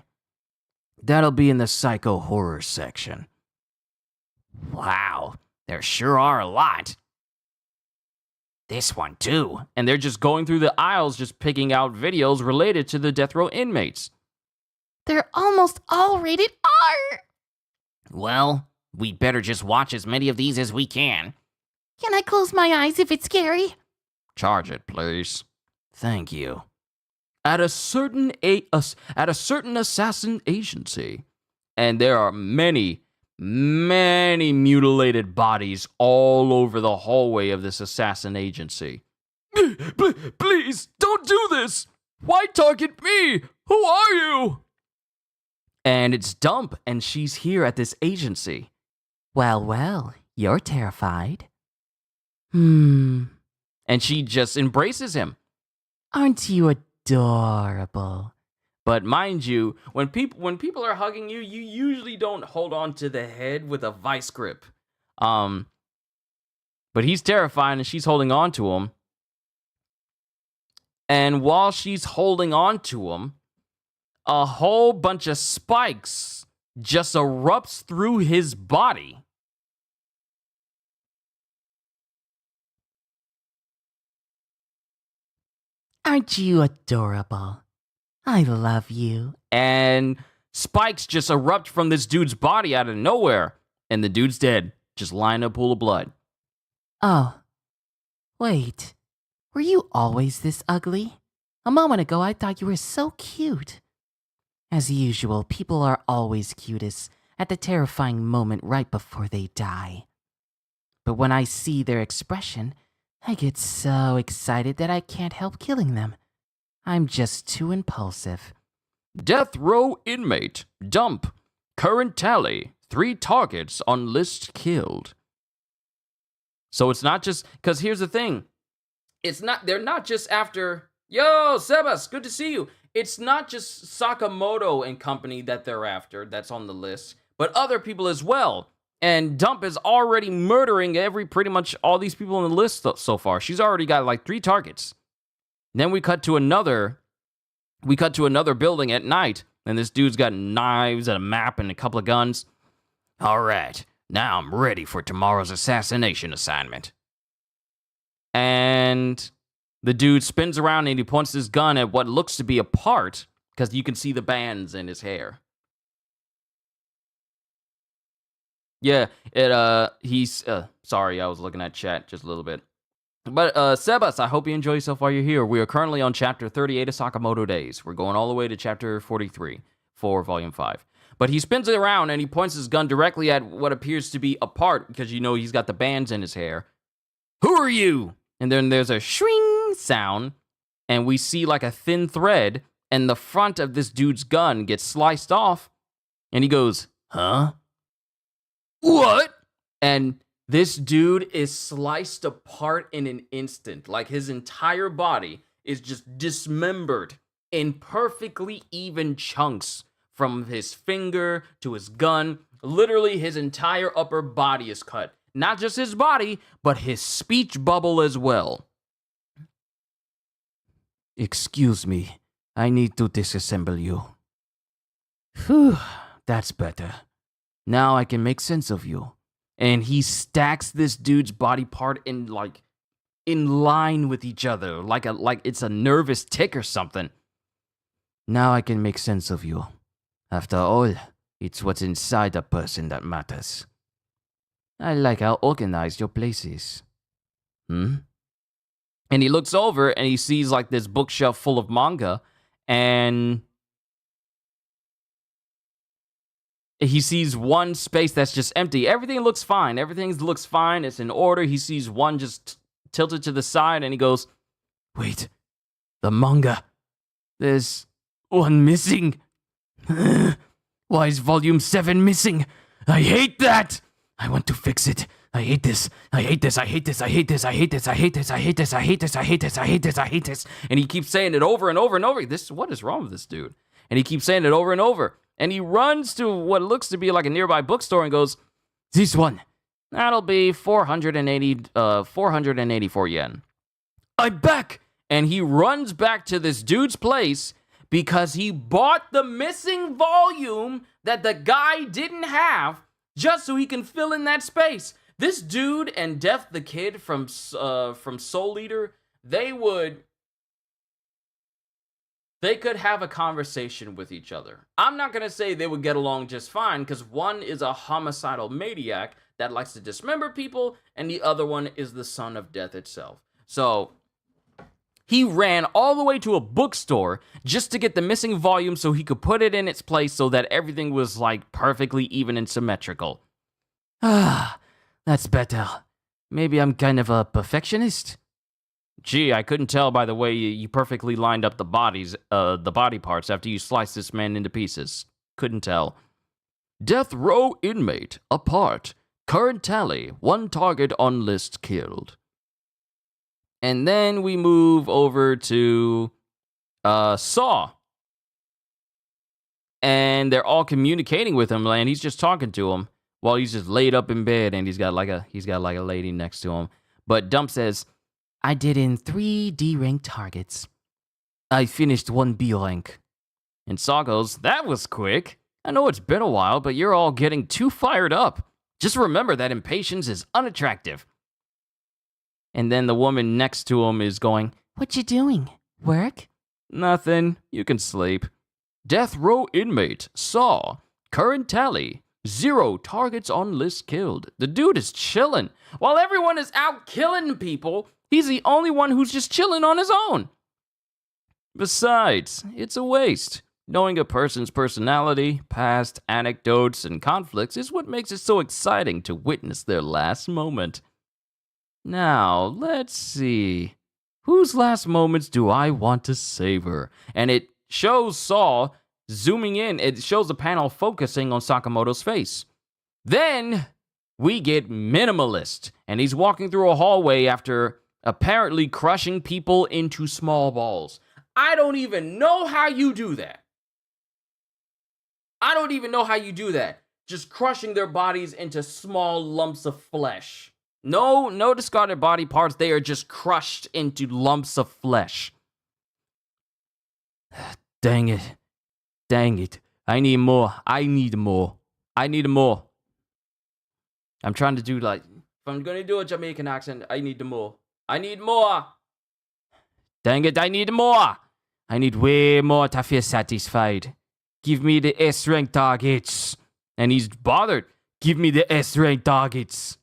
That'll be in the psycho horror section. Wow, there sure are a lot. This one too. And they're just going through the aisles, just picking out videos related to the death row inmates. They're almost all rated R! Well, we'd better just watch as many of these as we can. Can I close my eyes if it's scary? Charge it, please. Thank you. At a certain assassin agency, and there are many mutilated bodies all over the hallway of this assassin agency. Please, don't do this! Why target me? Who are you? And it's Dump, and she's here at this agency. Well, you're terrified. And she just embraces him. Aren't you adorable? But mind you, when people are hugging you, you usually don't hold on to the head with a vice grip. But he's terrifying, and she's holding on to him. And while she's holding on to him, a whole bunch of spikes just erupts through his body. Aren't you adorable? I love you. And spikes just erupt from this dude's body out of nowhere. And the dude's dead, just lying in a pool of blood. Oh, wait. Were you always this ugly? A moment ago, I thought you were so cute. As usual, people are always cutest at the terrifying moment right before they die. But when I see their expression, I get so excited that I can't help killing them. I'm just too impulsive. Death row inmate, dump. Current tally, 3 targets on list killed. So it's not just, because here's the thing. They're not just after, yo, Sebas, good to see you. It's not just Sakamoto and company that they're after that's on the list, but other people as well. And Dump is already murdering pretty much all these people on the list so far. She's already got like 3 targets. Then we cut to another building at night, and this dude's got knives and a map and a couple of guns. All right, now I'm ready for tomorrow's assassination assignment. And the dude spins around and he points his gun at what looks to be a part, because you can see the bands in his hair. Yeah, sorry, I was looking at chat just a little bit. But, Sebas, I hope you enjoy yourself while you're here. We are currently on chapter 38 of Sakamoto Days. We're going all the way to chapter 43 for volume 5. But he spins it around and he points his gun directly at what appears to be a part, because you know he's got the bands in his hair. Who are you? And then there's a shring sound, and we see like a thin thread, and the front of this dude's gun gets sliced off, and he goes, huh? What? And this dude is sliced apart in an instant. Like his entire body is just dismembered in perfectly even chunks, from his finger to his gun. Literally his entire upper body is cut. Not just his body, but his speech bubble as well. Excuse me, I need to disassemble you. Phew, that's better. Now I can make sense of you. And he stacks this dude's body part in line with each other, like it's a nervous tick or something. Now I can make sense of you. After all, it's what's inside a person that matters. I like how organized your place is. And he looks over and he sees like this bookshelf full of manga, and he sees one space that's just empty. Everything looks fine. It's in order. He sees one just tilted to the side, and he goes, wait, the manga. There's one missing. Why is volume 7 missing? I hate that. I want to fix it. I hate this. I hate this. I hate this. I hate this. I hate this. I hate this. I hate this. I hate this. I hate this. I hate this. I hate this. And he keeps saying it over and over and over. What is wrong with this dude? And he keeps saying it over and over. And he runs to what looks to be like a nearby bookstore and goes, this one. That'll be 484 yen. I'm back. And he runs back to this dude's place because he bought the missing volume that the guy didn't have, just so he can fill in that space. This dude and Death the Kid from Soul Eater, they could have a conversation with each other. I'm not going to say they would get along just fine, because one is a homicidal maniac that likes to dismember people, and the other one is the son of death itself. So he ran all the way to a bookstore just to get the missing volume so he could put it in its place so that everything was like perfectly even and symmetrical. Ah, that's better. Maybe I'm kind of a perfectionist. Gee, I couldn't tell by the way you perfectly lined up the body parts after you sliced this man into pieces. Couldn't tell. Death row inmate, apart. Current tally, 1 target on list killed. And then we move over to Saw. And they're all communicating with him, and he's just talking to him while he's just laid up in bed, and he's got like a lady next to him. But Dump says, I did in 3 D rank targets. I finished 1 B rank. And Saw goes, that was quick. I know it's been a while, but you're all getting too fired up. Just remember that impatience is unattractive. And then the woman next to him is going, What you doing? Work? nothing, you can sleep. Death row inmate, Saw. Current tally, 0 targets on list killed. The dude is chilling. While everyone is out killing people, he's the only one who's just chilling on his own. Besides, it's a waste. Knowing a person's personality, past, anecdotes, and conflicts is what makes it so exciting to witness their last moment. Now, let's see. Whose last moments do I want to savor? And it shows Saw zooming in. It shows the panel focusing on Sakamoto's face. Then we get Minimalist, and he's walking through a hallway after apparently crushing people into small balls. I don't even know how you do that. I don't even know how you do that. Just crushing their bodies into small lumps of flesh. No discarded body parts. They are just crushed into lumps of flesh. Dang it. Dang it. I need more. I'm trying to do like, if I'm going to do a Jamaican accent, I need more. Dang it, I need more. I need way more to feel satisfied. Give me the S-rank targets. And he's bothered. Give me the S-rank targets.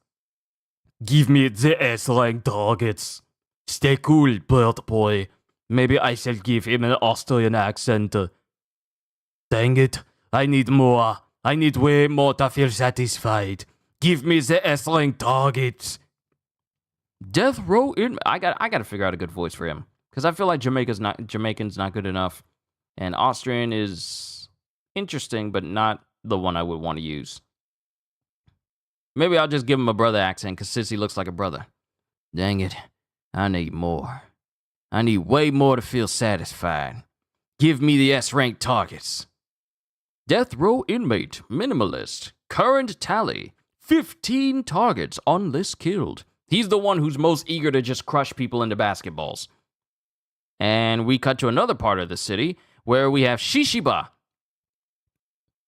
Give me the S-rank targets. Stay cool, bird boy. Maybe I shall give him an Australian accent. Dang it, I need more. I need way more to feel satisfied. Give me the S-rank targets. Death row in. I gotta figure out a good voice for him. Because I feel like Jamaican's not good enough. And Austrian is interesting, but not the one I would want to use. Maybe I'll just give him a brother accent, because Sissy looks like a brother. Dang it, I need more. I need way more to feel satisfied. Give me the S-rank targets. Death row inmate, minimalist. Current tally, 15 targets on list killed. He's the one who's most eager to just crush people into basketballs. And we cut to another part of the city where we have Shishiba.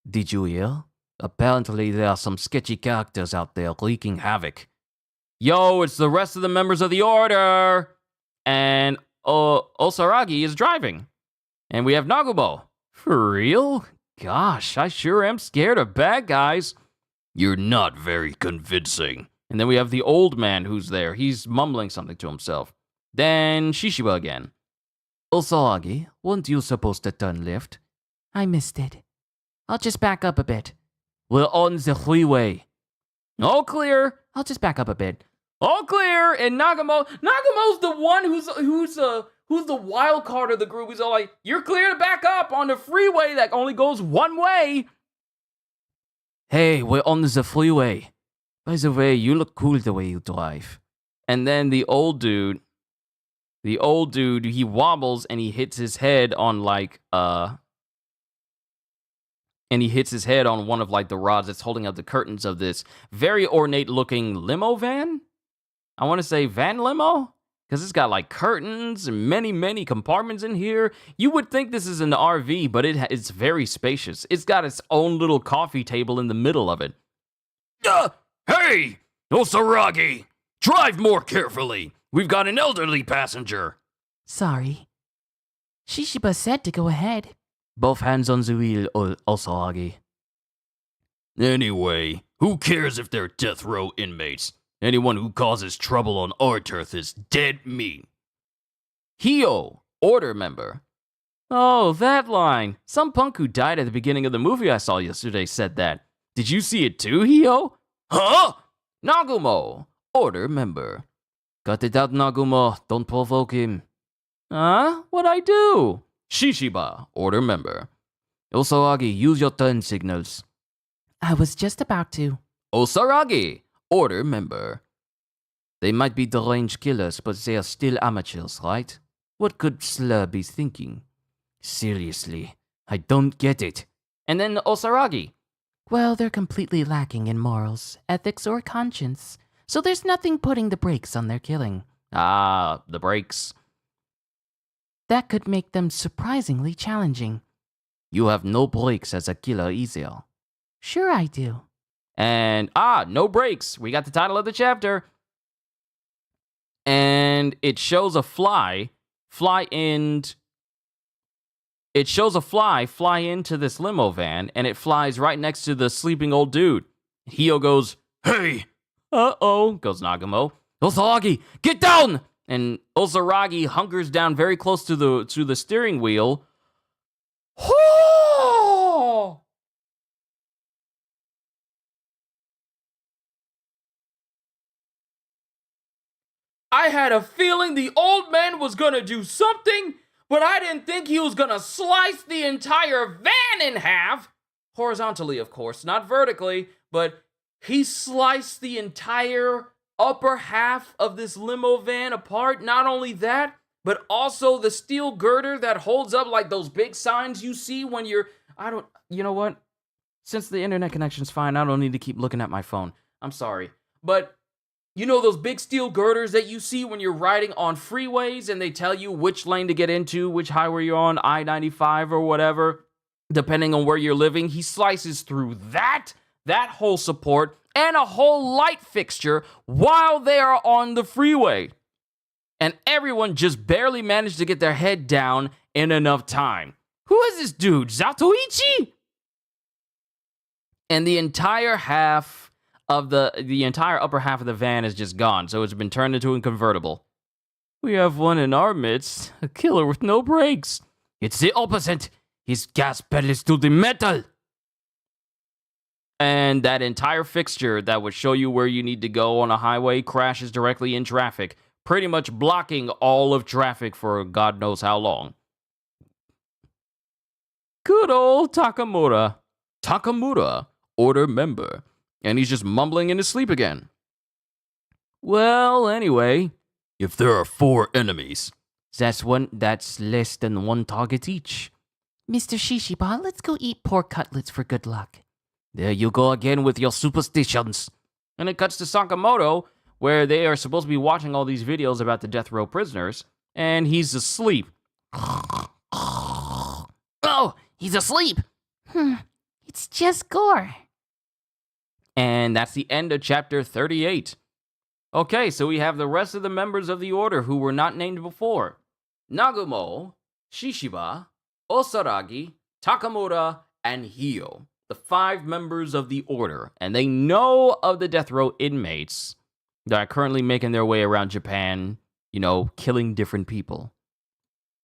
Did you hear? Apparently there are some sketchy characters out there wreaking havoc. Yo, it's the rest of the members of the Order. And Osaragi is driving. And we have Nagumo. For real? Gosh, I sure am scared of bad guys. You're not very convincing. And then we have the old man who's there. He's mumbling something to himself. Then Shishiba again. Osaragi, weren't you supposed to turn left? I missed it. I'll just back up a bit. We're on the freeway. All clear. I'll just back up a bit. All clear. And Nagumo's the one who's the wild card of the group. He's all like, you're clear to back up on the freeway that only goes one way. Hey, we're on the freeway. By the way, you look cool the way you drive. And then the old dude, he wobbles and he hits his head on one of like the rods that's holding up the curtains of this very ornate looking limo van. I want to say van limo because it's got like curtains and many compartments in here. You would think this is an RV, but it's very spacious. It's got its own little coffee table in the middle of it. Hey, Osaragi, drive more carefully. We've got an elderly passenger. Sorry. Shishiba said to go ahead. Both hands on the wheel, Osaragi. Anyway, who cares if they're death row inmates? Anyone who causes trouble on our turf is dead meat. Hio, Order member. Oh, that line. Some punk who died at the beginning of the movie I saw yesterday said that. Did you see it too, Hio? Huh? Nagumo, Order member. Cut it out, Nagumo. Don't provoke him. Huh? What'd I do? Shishiba, Order member. Osaragi, use your turn signals. I was just about to. Osaragi, Order member. They might be deranged killers, but they are still amateurs, right? What could Slur be thinking? Seriously, I don't get it. And then Osaragi. Well, they're completely lacking in morals, ethics, or conscience. So there's nothing putting the brakes on their killing. Ah, the brakes. That could make them surprisingly challenging. You have no breaks as a killer either. Sure I do. And, no breaks. We got the title of the chapter. And it shows a fly into this limo van, and it flies right next to the sleeping old dude. Hio goes, "Hey!" "Uh-oh," goes Nagumo. "Osaragi, get down!" And Osaragi hunkers down very close to the steering wheel. I had a feeling the old man was gonna do something, but I didn't think he was gonna slice the entire van in half. Horizontally, of course, not vertically, but he sliced the entire upper half of this limo van apart. Not only that, but also the steel girder that holds up like those big signs you see when you're... You know what? Since the internet connection's fine, I don't need to keep looking at my phone. I'm sorry. But... you know those big steel girders that you see when you're riding on freeways and they tell you which lane to get into, which highway you're on, I-95 or whatever, depending on where you're living? He slices through that whole support, and a whole light fixture while they are on the freeway. And everyone just barely managed to get their head down in enough time. Who is this dude? Zatoichi? And the entire upper half of the van is just gone, so it's been turned into a convertible. We have one in our midst, a killer with no brakes. It's the opposite. His gas pedal is to the metal. And that entire fixture that would show you where you need to go on a highway crashes directly in traffic, pretty much blocking all of traffic for God knows how long. Good old Takamura. Takamura, order member. And he's just mumbling in his sleep again. Well, anyway, if there are 4 enemies, that's less than 1 target each. Mr. Shishiba, let's go eat pork cutlets for good luck. There you go again with your superstitions. And it cuts to Sakamoto, where they are supposed to be watching all these videos about the death row prisoners, and he's asleep. Oh, he's asleep. It's just gore. And that's the end of chapter 38. Okay, so we have the rest of the members of the order who were not named before. Nagumo, Shishiba, Osaragi, Takamura, and Hio. The 5 members of the order. And they know of the death row inmates that are currently making their way around Japan, killing different people.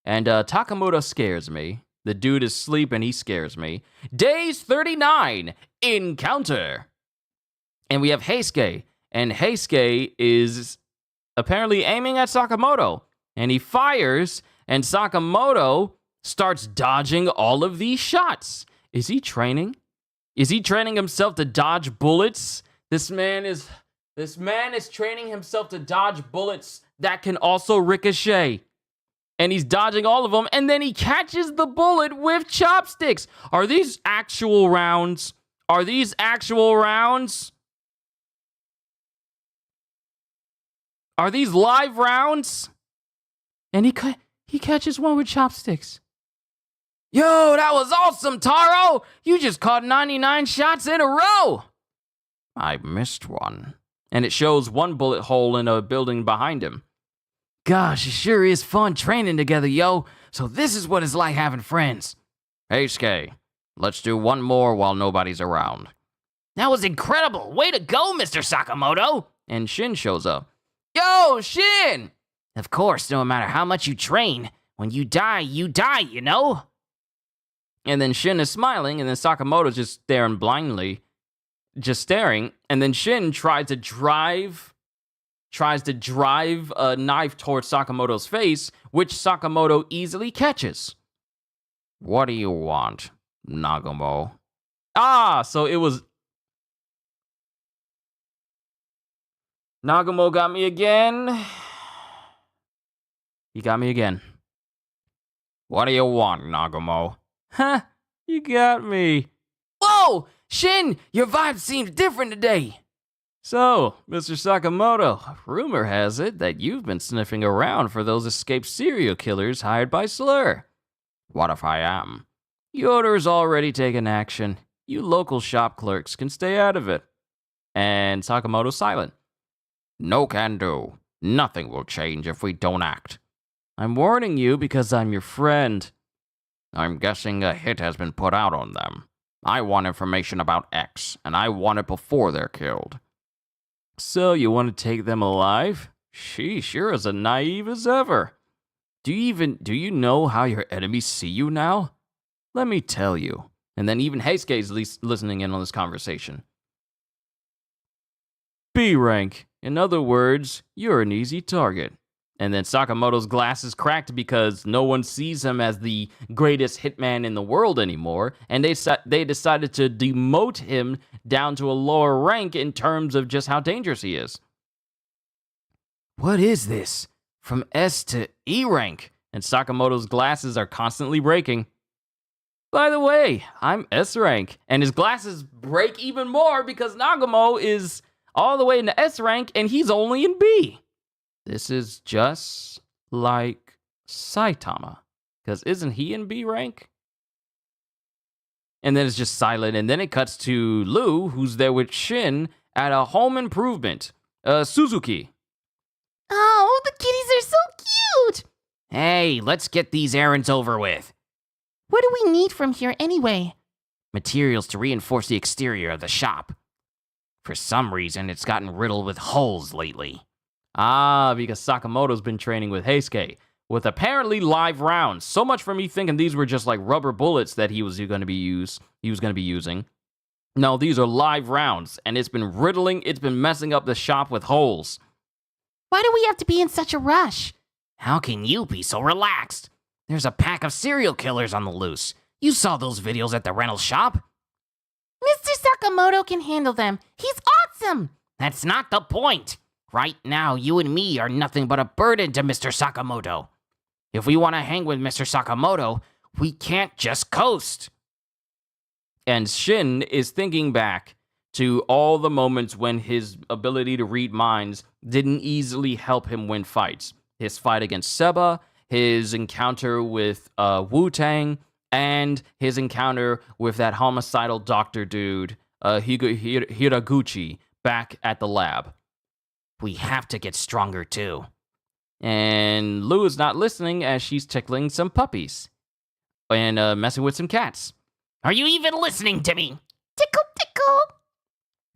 And Takamura scares me. The dude is asleep and he scares me. Days 39, Encounter. And we have Heisuke, and Heisuke is apparently aiming at Sakamoto, and he fires, and Sakamoto starts dodging all of these shots. Is he training? Is he training himself to dodge bullets? This man is training himself to dodge bullets that can also ricochet. And he's dodging all of them, and then he catches the bullet with chopsticks. Are these actual rounds? Are these actual rounds? Are these live rounds? And he catches one with chopsticks. Yo, that was awesome, Taro! You just caught 99 shots in a row! I missed one. And it shows one bullet hole in a building behind him. Gosh, it sure is fun training together, yo. So this is what it's like having friends. Hey, Skay, let's do one more while nobody's around. That was incredible. Way to go, Mr. Sakamoto. And Shin shows up. Yo, Shin! Of course, no matter how much you train, when you die, you know? And then Shin is smiling, and then Sakamoto's just staring blindly. Just staring. And then Shin tries to drive a knife towards Sakamoto's face, which Sakamoto easily catches. What do you want, Nagumo? So it was... Nagumo got me again. He got me again. What do you want, Nagumo? Huh, you got me. Whoa! Shin, your vibe seems different today. So, Mr. Sakamoto, rumor has it that you've been sniffing around for those escaped serial killers hired by Slur. What if I am? Yoder's already taken action. You local shop clerks can stay out of it. And Sakamoto's silent. No can do. Nothing will change if we don't act. I'm warning you because I'm your friend. I'm guessing a hit has been put out on them. I want information about X, and I want it before they're killed. So you want to take them alive? Sheesh, you're as naive as ever. Do you know how your enemies see you now? Let me tell you. And then even Heisuke's listening in on this conversation. B rank. In other words, you're an easy target. And then Sakamoto's glasses cracked because no one sees him as the greatest hitman in the world anymore, and they decided to demote him down to a lower rank in terms of just how dangerous he is. What is this? From S to E rank, and Sakamoto's glasses are constantly breaking. By the way, I'm S rank, and his glasses break even more because Nagamo is all the way into S rank, and he's only in B. This is just like Saitama, because isn't he in B rank? And then it's just silent, and then it cuts to Lou, who's there with Shin at a home improvement, Suzuki. Oh, the kitties are so cute! Hey, let's get these errands over with. What do we need from here anyway? Materials to reinforce the exterior of the shop. For some reason, it's gotten riddled with holes lately. Ah, because Sakamoto's been training with Heisuke, with apparently live rounds. So much for me thinking these were just like rubber bullets that he was going to be using. No, these are live rounds, and it's been messing up the shop with holes. Why do we have to be in such a rush? How can you be so relaxed? There's a pack of serial killers on the loose. You saw those videos at the rental shop? Mr. Sakamoto can handle them. He's awesome! That's not the point. Right now, you and me are nothing but a burden to Mr. Sakamoto. If we want to hang with Mr. Sakamoto, we can't just coast. And Shin is thinking back to all the moments when his ability to read minds didn't easily help him win fights. His fight against Seba, his encounter with Wutang, and his encounter with that homicidal doctor dude, Hiraguchi, back at the lab. We have to get stronger too. And Lou is not listening as she's tickling some puppies and messing with some cats. Are you even listening to me? Tickle, tickle!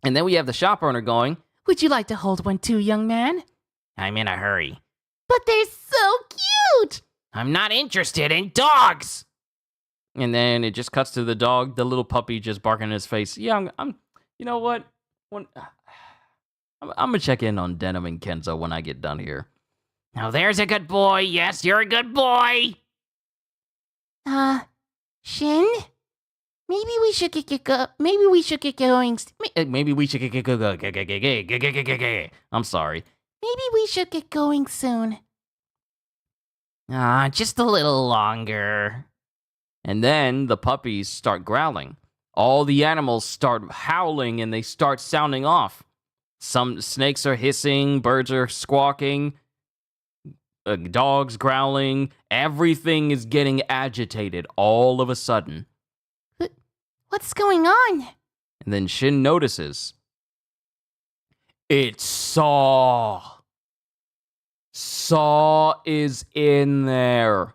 And then we have the shop owner going, Would you like to hold one too, young man? I'm in a hurry. But they're so cute! I'm not interested in dogs! And then it just cuts to the dog, the little puppy just barking in his face. Yeah, I'm you know what? I'm gonna check in on Denim and Kenzo when I get done here. Now there's a good boy. Yes, you're a good boy. Shin? Maybe we should get going. Maybe we should get I'm sorry. Maybe we should get going soon. Just a little longer. And then the puppies start growling. All the animals start howling and they start sounding off. Some snakes are hissing, birds are squawking, dogs growling. Everything is getting agitated all of a sudden. What's going on? And then Shin notices. It's Saw. Saw is in there.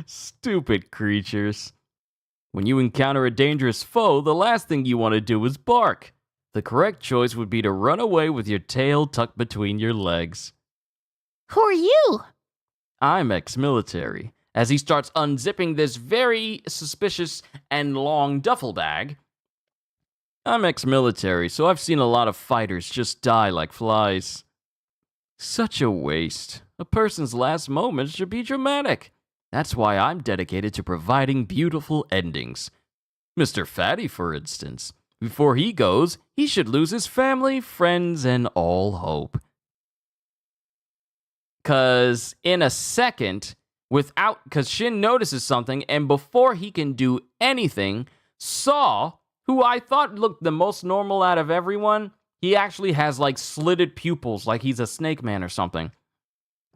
Stupid creatures. When you encounter a dangerous foe, the last thing you want to do is bark. The correct choice would be to run away with your tail tucked between your legs. Who are you? I'm ex-military. As he starts unzipping this very suspicious and long duffel bag. I'm ex-military, so I've seen a lot of fighters just die like flies. Such a waste. A person's last moments should be dramatic. That's why I'm dedicated to providing beautiful endings. Mr. Fatty, for instance. Before he goes, he should lose his family, friends, and all hope. 'Cause in a second, because Shin notices something, and before he can do anything, Saw, who I thought looked the most normal out of everyone, he actually has like slitted pupils, like he's a snake man or something.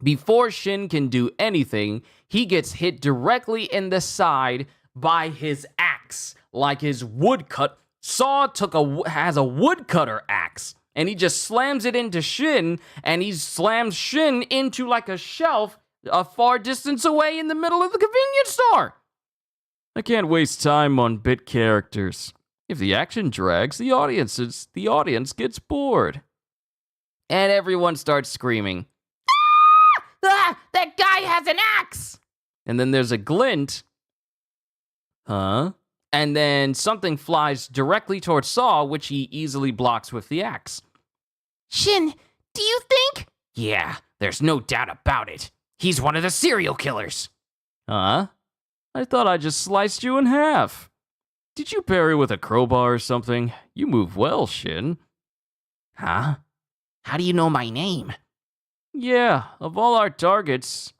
Before Shin can do anything, he gets hit directly in the side by his axe, like his woodcut. Saw has a woodcutter axe, and he just slams it into Shin, and he slams Shin into like a shelf a far distance away in the middle of the convenience store. I can't waste time on bit characters. If the action drags, the audience gets bored. And everyone starts screaming, Ah! That guy has an axe! and then there's a glint. Huh? And then something flies directly towards Saw, which he easily blocks with the axe. Shin, do you think? Yeah, there's no doubt about it. He's one of the serial killers. Huh? I thought I just sliced you in half. Did you parry with a crowbar or something? You move well, Shin. Huh? How do you know my name? Yeah, of all our targets.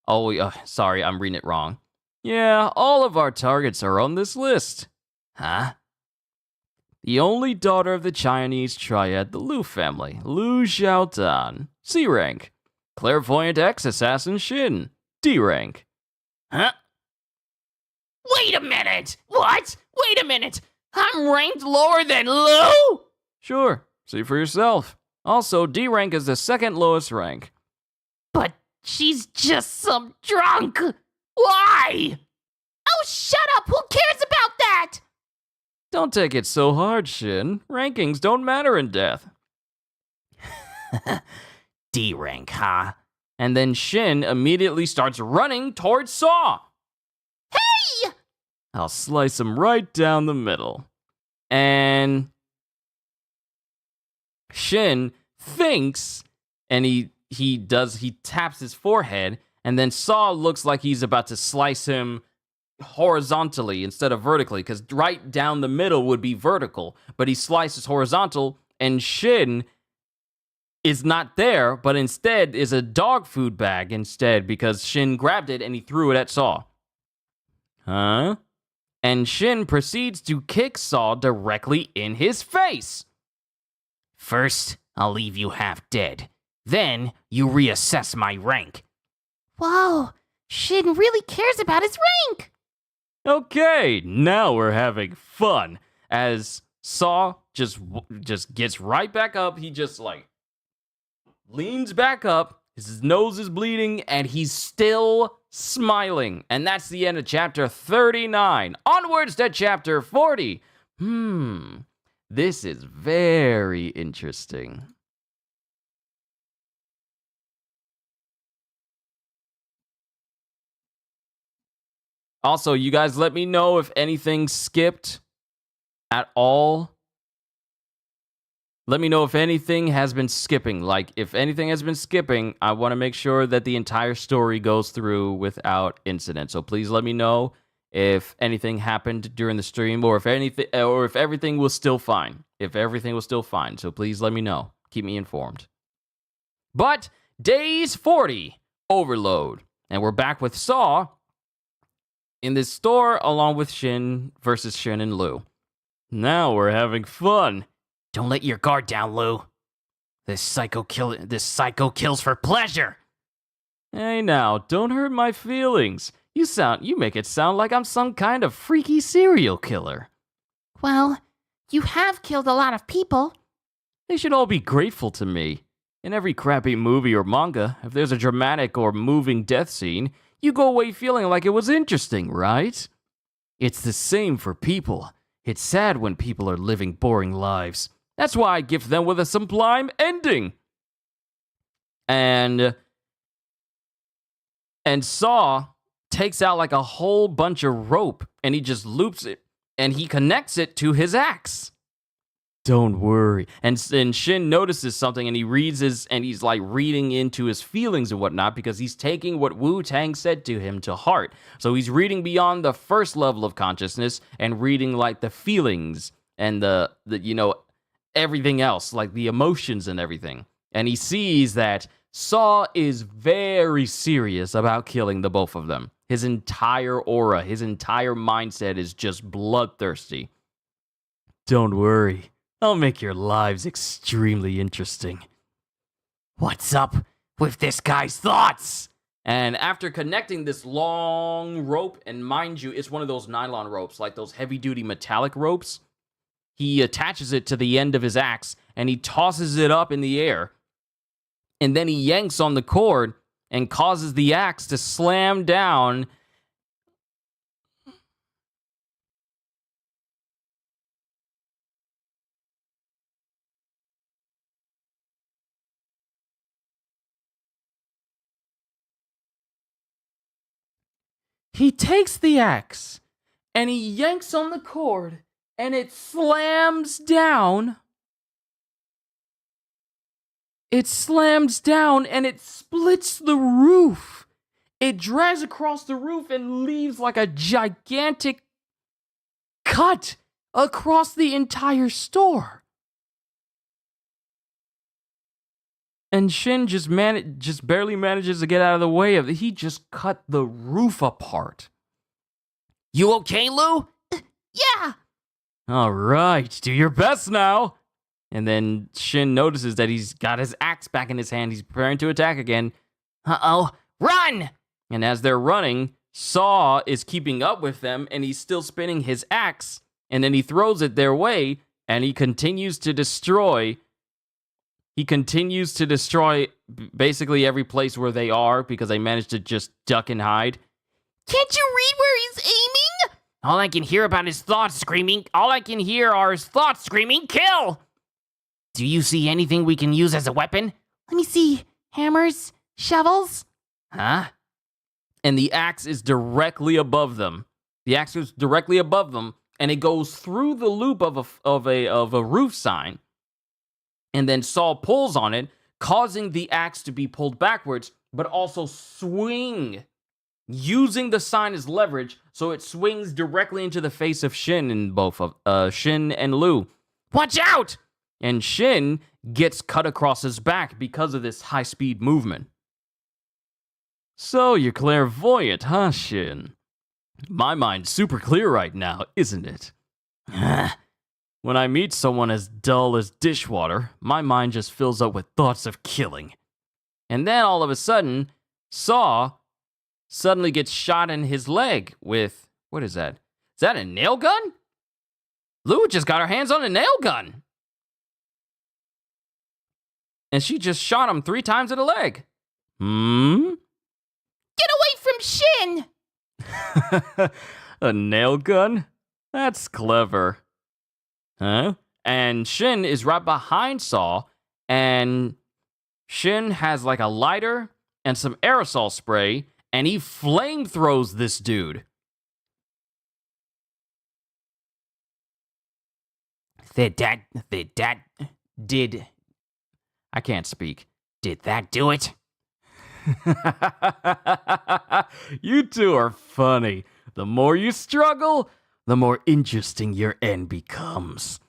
Oh, sorry, I'm reading it wrong. Yeah, all of our targets are on this list. Huh? The only daughter of the Chinese triad, the Liu family, Liu Xiaodan, C rank. Clairvoyant ex-assassin Shin, D rank. Huh? Wait a minute! What? Wait a minute! I'm ranked lower than Lou? Sure, see for yourself. Also, D rank is the second lowest rank. But she's just some drunk. Why? Oh, shut up! Who cares about that? Don't take it so hard, Shin. Rankings don't matter in death. D rank, huh? And then Shin immediately starts running towards Saw. Hey! I'll slice him right down the middle. And Shin thinks, and he taps his forehead, and then Saw looks like he's about to slice him horizontally instead of vertically, because right down the middle would be vertical, but he slices horizontal, and Shin is not there, but instead is a dog food bag instead, because Shin grabbed it and he threw it at Saw. Huh? And Shin proceeds to kick Saw directly in his face. First, I'll leave you half dead. Then, you reassess my rank. Whoa, Shin really cares about his rank. Okay, now we're having fun. As Saw just gets right back up, he just like leans back up, his nose is bleeding, and he's still smiling. And that's the end of chapter 39. Onwards to chapter 40. This is very interesting. Also, you guys let me know if anything skipped at all. Let me know if anything has been skipping. Like, if anything has been skipping, I want to make sure that the entire story goes through without incident. So please let me know if anything happened during the stream, or if everything was still fine. If everything was still fine. So please let me know. Keep me informed. But days 40, Overload. And we're back with Saw in this store along with Shin versus Shin and Liu. Now we're having fun. Don't let your guard down, Lou. This psycho kills for pleasure. Hey now, don't hurt my feelings. You make it sound like I'm some kind of freaky serial killer. Well, you have killed a lot of people. They should all be grateful to me. In every crappy movie or manga, if there's a dramatic or moving death scene, you go away feeling like it was interesting, right? It's the same for people. It's sad when people are living boring lives. That's why I gift them with a sublime ending. And Saw takes out like a whole bunch of rope, and he just loops it, and he connects it to his axe. Don't worry. And Shin notices something, and he's like reading into his feelings and whatnot, because he's taking what Wutang said to him to heart. So he's reading beyond the first level of consciousness and reading like the feelings and the everything else, like the emotions and everything. And he sees that Saw is very serious about killing the both of them. His entire aura, his entire mindset is just bloodthirsty. Don't worry. I'll make your lives extremely interesting. What's up with this guy's thoughts? And after connecting this long rope, and mind you, it's one of those nylon ropes, like those heavy-duty metallic ropes, he attaches it to the end of his axe, and he tosses it up in the air. And then he yanks on the cord and causes the axe to slam down. He takes the axe and he yanks on the cord and it slams down. It slams down and it splits the roof. It drags across the roof and leaves like a gigantic cut across the entire store. And Shin just barely manages to get out of the way of it. He just cut the roof apart. You okay, Lou? Yeah! All right, do your best now. And then Shin notices that he's got his axe back in his hand. He's preparing to attack again. Uh-oh. Run! And as they're running, Saw is keeping up with them, and he's still spinning his axe. And then he throws it their way, and he continues to destroy. Basically every place where they are because they managed to just duck and hide. Can't you read where he's aiming? All I can hear about his thoughts screaming. All I can hear are his thoughts screaming, kill! Do you see anything we can use as a weapon? Let me see. Hammers? Shovels? Huh? And the axe is directly above them. The axe is directly above them, and it goes through the loop of a roof sign. And then Saul pulls on it, causing the axe to be pulled backwards, but also swing, using the sign as leverage, so it swings directly into the face of Shin and Shin and Lou. Watch out! And Shin gets cut across his back because of this high-speed movement. So you're clairvoyant, huh, Shin? My mind's super clear right now, isn't it? When I meet someone as dull as dishwater, my mind just fills up with thoughts of killing. And then all of a sudden, Saw suddenly gets shot in his leg with, what is that? Is that a nail gun? Lou just got her hands on a nail gun. And she just shot him 3 times in the leg. Get away from Shin! A nail gun? That's clever. Huh? And Shin is right behind Saw, and Shin has like a lighter and some aerosol spray, and he flame throws this dude. I can't speak. Did that do it? You two are funny. The more you struggle, the more interesting your end becomes.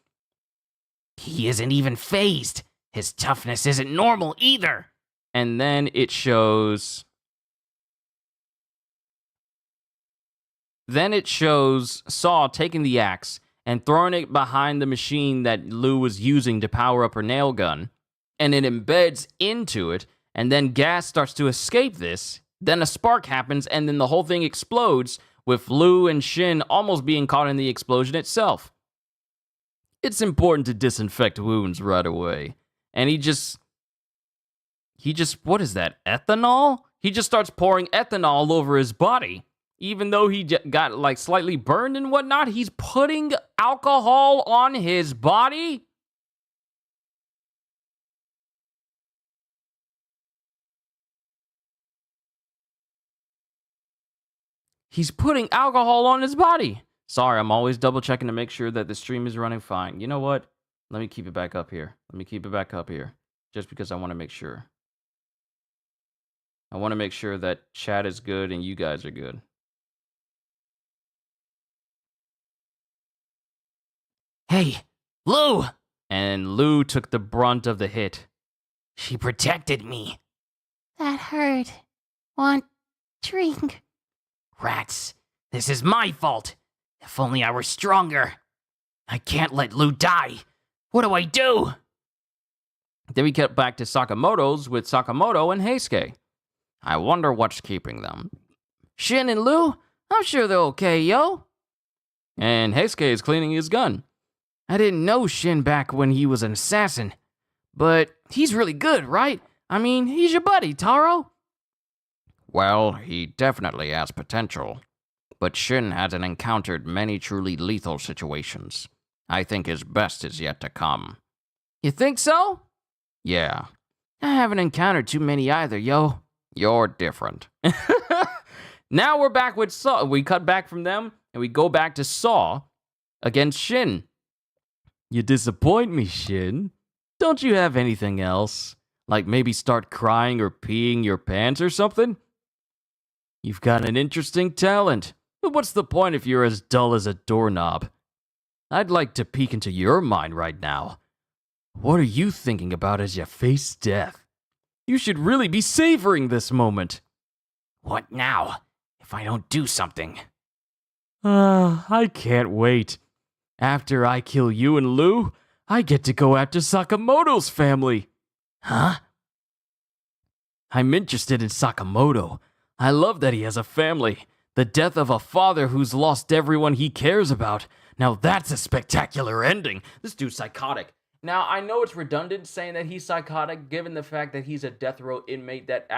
He isn't even phased. His toughness isn't normal either. And then it shows... Saw taking the axe and throwing it behind the machine that Lou was using to power up her nail gun. And it embeds into it, and then gas starts to escape this. Then a spark happens, and then the whole thing explodes, with Lou and Shin almost being caught in the explosion itself. It's important to disinfect wounds right away. And he just, what is that, ethanol? He just starts pouring ethanol all over his body. Even though he got like slightly burned and whatnot, he's putting alcohol on his body? He's putting alcohol on his body. Sorry, I'm always double checking to make sure that the stream is running fine. You know what? Let me keep it back up here. Just because I want to make sure. I want to make sure that chat is good and you guys are good. Hey, Lou! And Lou took the brunt of the hit. She protected me. That hurt. Want drink? Rats, this is my fault. If only I were stronger. I can't let Lou die. What do I do? Then we get back to Sakamoto's with Sakamoto and Heisuke. I wonder what's keeping them. Shin and Lou? I'm sure they're okay, yo. And Heisuke is cleaning his gun. I didn't know Shin back when he was an assassin. But he's really good, right? I mean, he's your buddy, Taro. Well, he definitely has potential. But Shin hasn't encountered many truly lethal situations. I think his best is yet to come. You think so? Yeah, I haven't encountered too many either, yo. you're different. Now we're back with Saw. We cut back from them, and we go back to Saw against Shin. You disappoint me, Shin. Don't you have anything else? Like maybe start crying or peeing your pants or something? You've got an interesting talent, but what's the point if you're as dull as a doorknob? I'd like to peek into your mind right now. What are you thinking about as you face death? You should really be savoring this moment. What now? If I don't do something. I can't wait. After I kill you and Lou, I get to go after Sakamoto's family. Huh? I'm interested in Sakamoto. I love that he has a family. The death of a father who's lost everyone he cares about. Now that's a spectacular ending. This dude's psychotic. Now, I know it's redundant saying that he's psychotic, given the fact that he's a death row inmate that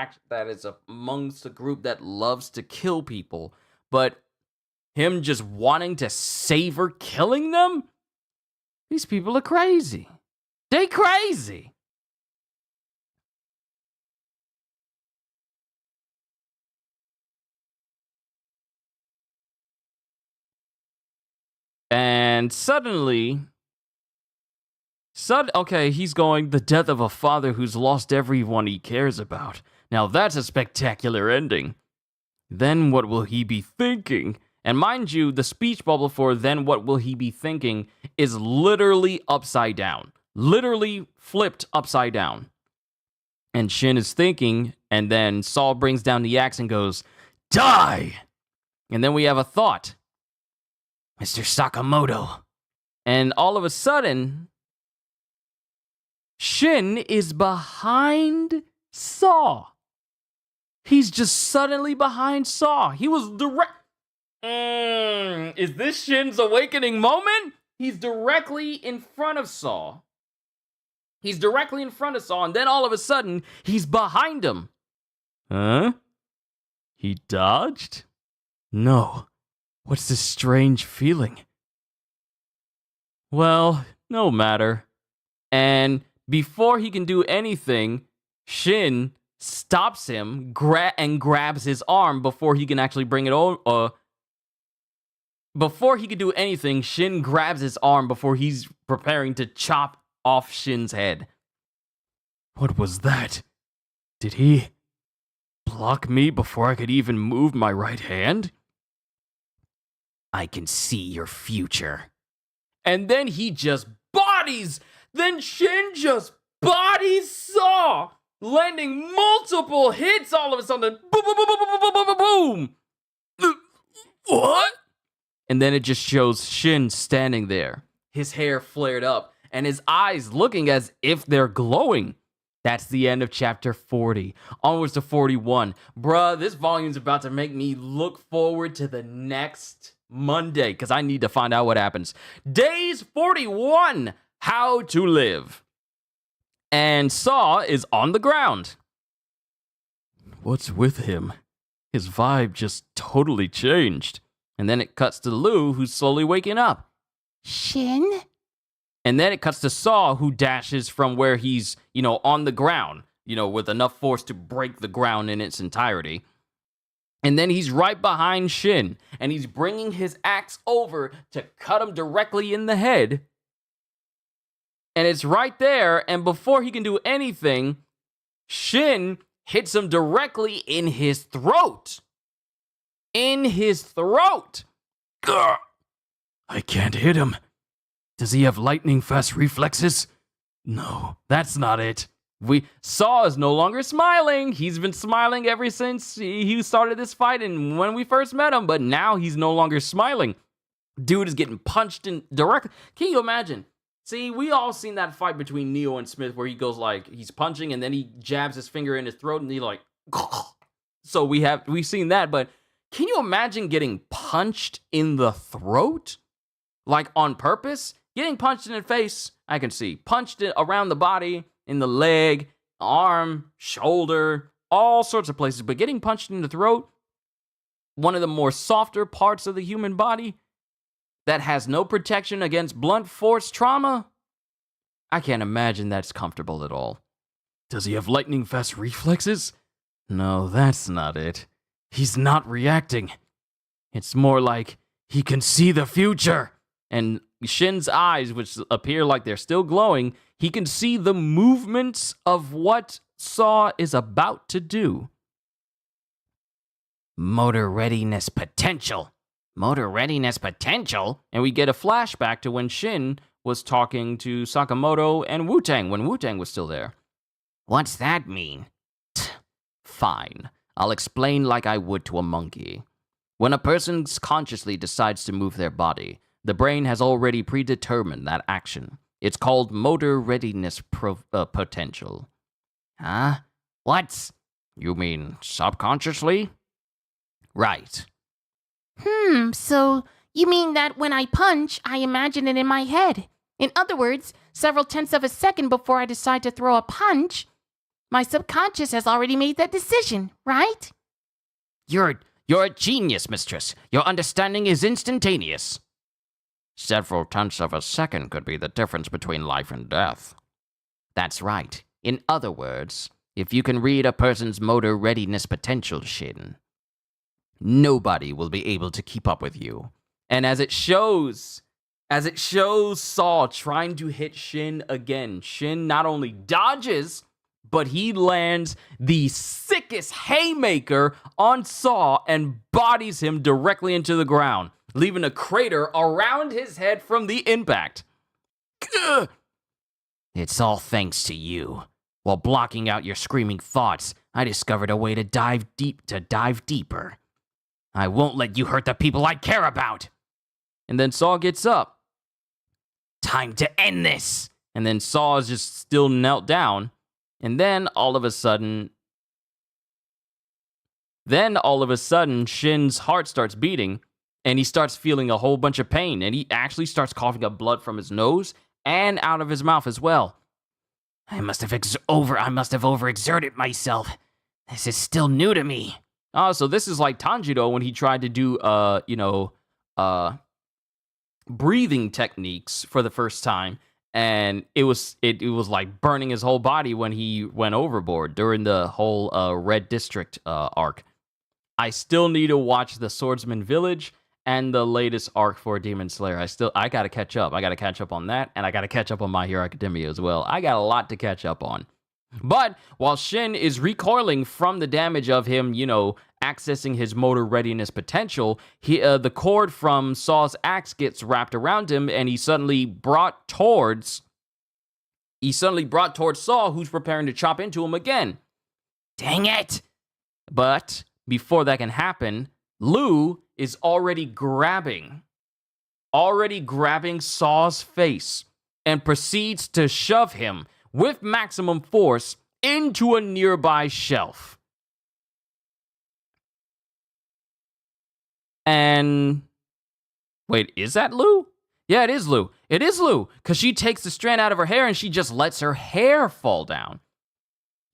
is amongst a group that loves to kill people. But him just wanting to savor killing them? These people are crazy. They crazy. And suddenly... okay, he's going, the death of a father who's lost everyone he cares about. Now that's a spectacular ending. Then what will he be thinking? And mind you, the speech bubble for then what will he be thinking is literally upside down. Literally flipped upside down. And Shin is thinking, and then Saul brings down the axe and goes, die! And then we have a thought. Mr. Sakamoto. And all of a sudden... Shin is behind Saw. He's just suddenly behind Saw. He was direct... is this Shin's awakening moment? He's directly in front of Saw. He's directly in front of Saw, and then all of a sudden, he's behind him. Huh? He dodged? No. What's this strange feeling? Well, no matter. And... before he can do anything, Shin stops him and grabs his arm before he can actually bring it over. Before he can do anything, Shin grabs his arm before he's preparing to chop off Shin's head. What was that? Did he block me before I could even move my right hand? I can see your future. And then he just bodies... Then Shin just bodies Saw, landing multiple hits all of a sudden. Boom, boom, boom, boom, boom, boom, boom, boom. What? And then it just shows Shin standing there, his hair flared up, and his eyes looking as if they're glowing. That's the end of chapter 40. Onwards to 41. Bruh, this volume's about to make me look forward to the next Monday, because I need to find out what happens. Days 41. How to live. And Saw is on the ground. What's with him? His vibe just totally changed. And then it cuts to Lou, who's slowly waking up. Shin? And then it cuts to Saw, who dashes from where he's, on the ground, with enough force to break the ground in its entirety. And then he's right behind Shin, and he's bringing his axe over to cut him directly in the head. And it's right there, and before he can do anything, Shin hits him directly in his throat. In his throat! Gah! I can't hit him. Does he have lightning-fast reflexes? No, that's not it. Saw is no longer smiling. He's been smiling ever since he started this fight and when we first met him, but now he's no longer smiling. Dude is getting punched in directly. Can you imagine? See, we all seen that fight between Neo and Smith where he goes like, he's punching and then he jabs his finger in his throat and he like, so we've seen that, but can you imagine getting punched in the throat? Like on purpose? Getting punched in the face, I can see. Punched around the body, in the leg, arm, shoulder, all sorts of places. But getting punched in the throat, one of the more softer parts of the human body that has no protection against blunt force trauma, I can't imagine that's comfortable at all. Does he have lightning fast reflexes? No, that's not it. He's not reacting. It's more like he can see the future. And Shin's eyes, which appear like they're still glowing, he can see the movements of what Saw is about to do. Motor readiness potential. Motor readiness potential? And we get a flashback to when Shin was talking to Sakamoto and Wutang when Wutang was still there. What's that mean? Fine. I'll explain like I would to a monkey. When a person consciously decides to move their body, the brain has already predetermined that action. It's called motor readiness potential. Huh? What's... You mean subconsciously? Right. So you mean that when I punch, I imagine it in my head. In other words, several tenths of a second before I decide to throw a punch, my subconscious has already made that decision, right? You're a genius, mistress. Your understanding is instantaneous. Several tenths of a second could be the difference between life and death. That's right. In other words, if you can read a person's motor readiness potential, Shin, nobody will be able to keep up with you. And as it shows Saw trying to hit Shin again, Shin not only dodges, but he lands the sickest haymaker on Saw and bodies him directly into the ground, leaving a crater around his head from the impact. Gah! It's all thanks to you. While blocking out your screaming thoughts, I discovered a way to dive deeper. I won't let you hurt the people I care about. And then Saw gets up. Time to end this. And then Saw is just still knelt down. And then all of a sudden, Shin's heart starts beating, and he starts feeling a whole bunch of pain, and he actually starts coughing up blood from his nose and out of his mouth as well. I must have overexerted myself. This is still new to me. Oh, so this is like Tanjiro when he tried to do, breathing techniques for the first time. And it was like burning his whole body when he went overboard during the whole Red District arc. I still need to watch the Swordsman Village and the latest arc for Demon Slayer. I gotta catch up. I gotta catch up on that, and I gotta catch up on My Hero Academia as well. I got a lot to catch up on. But while Shin is recoiling from the damage of him, accessing his motor readiness potential, the cord from Saw's axe gets wrapped around him, and he's suddenly brought towards Saw, who's preparing to chop into him again. Dang it! But before that can happen, Lou is already grabbing Saw's face and proceeds to shove him with maximum force into a nearby shelf. And wait, is that Lou? Yeah, it is Lou. It is Lou, because she takes the strand out of her hair and she just lets her hair fall down.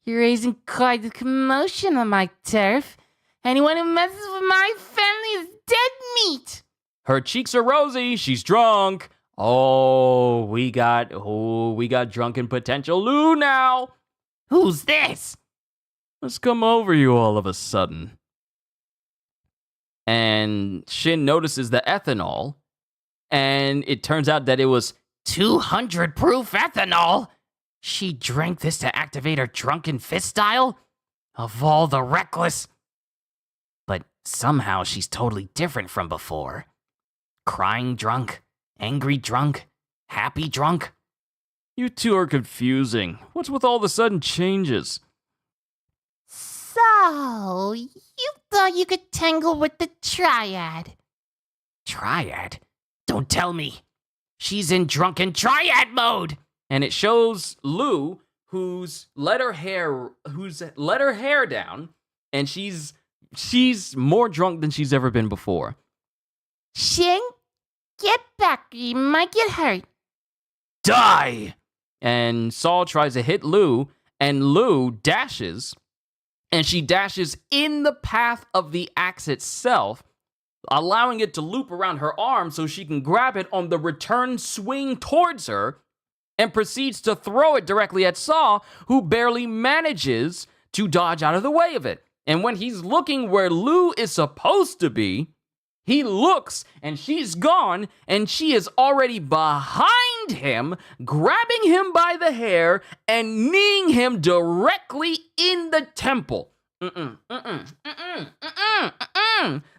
You're raising quite the commotion on my turf. Anyone who messes with my family is dead meat. Her cheeks are rosy. She's drunk. Oh, we got drunken potential Lou now. Who's this? What's come over you all of a sudden? And Shin notices the ethanol, and it turns out that it was 200 proof ethanol. She drank this to activate her drunken fist style? Of all the reckless... But somehow she's totally different from before. Crying drunk, angry drunk, happy drunk. You two are confusing. What's with all the sudden changes? So, you thought you could tangle with the Triad? Triad? Don't tell me. She's in drunken triad mode. And it shows Lou, who's let her hair down, and she's more drunk than she's ever been before. Shin, get back. You might get hurt. Die! And Saul tries to hit Lou, and Lou dashes, and she dashes in the path of the axe itself, allowing it to loop around her arm so she can grab it on the return swing towards her, and proceeds to throw it directly at Saul, who barely manages to dodge out of the way of it. And when he's looking where Lou is supposed to be, he looks and she's gone, and she is already behind him, grabbing him by the hair and kneeing him directly in the temple.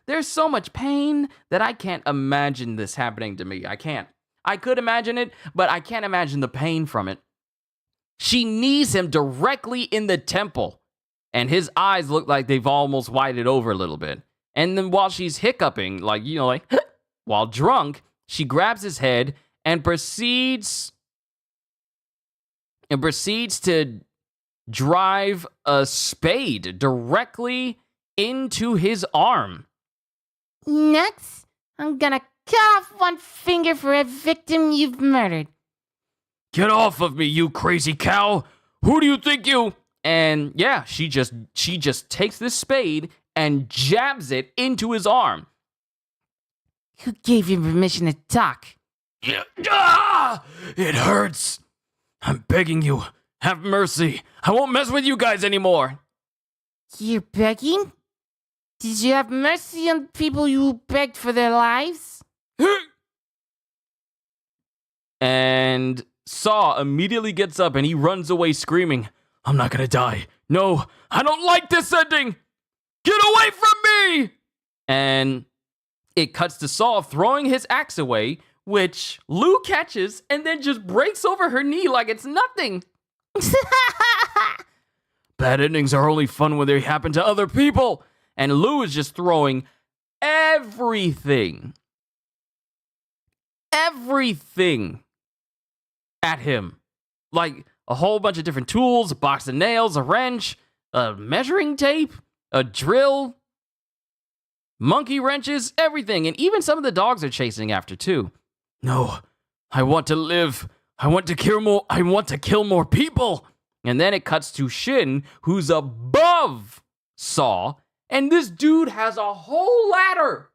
There's so much pain that I can't imagine this happening to me. I can't. I could imagine it, but I can't imagine the pain from it. She knees him directly in the temple, and his eyes look like they've almost widened over a little bit. And then while she's hiccuping, while drunk, she grabs his head and proceeds to drive a spade directly into his arm. Next, I'm gonna cut off one finger for a victim you've murdered. Get off of me, you crazy cow! Who do you think you... And yeah, she just takes this spade and jabs it into his arm. Who gave you permission to talk? Yeah. Ah! It hurts. I'm begging you, have mercy. I won't mess with you guys anymore. You're begging? Did you have mercy on people you begged for their lives? And Saw immediately gets up and he runs away screaming, I'm not gonna die. No, I don't like this ending. Get away from me! And it cuts to Saul throwing his axe away, which Lou catches and then just breaks over her knee like it's nothing. Bad endings are only fun when they happen to other people. And Lou is just throwing everything at him. Like a whole bunch of different tools, a box of nails, a wrench, a measuring tape, a drill, monkey wrenches, everything. And even some of the dogs are chasing after too. No, I want to live. I want to kill more people. And then it cuts to Shin, who's above Saw, and this dude has a whole ladder.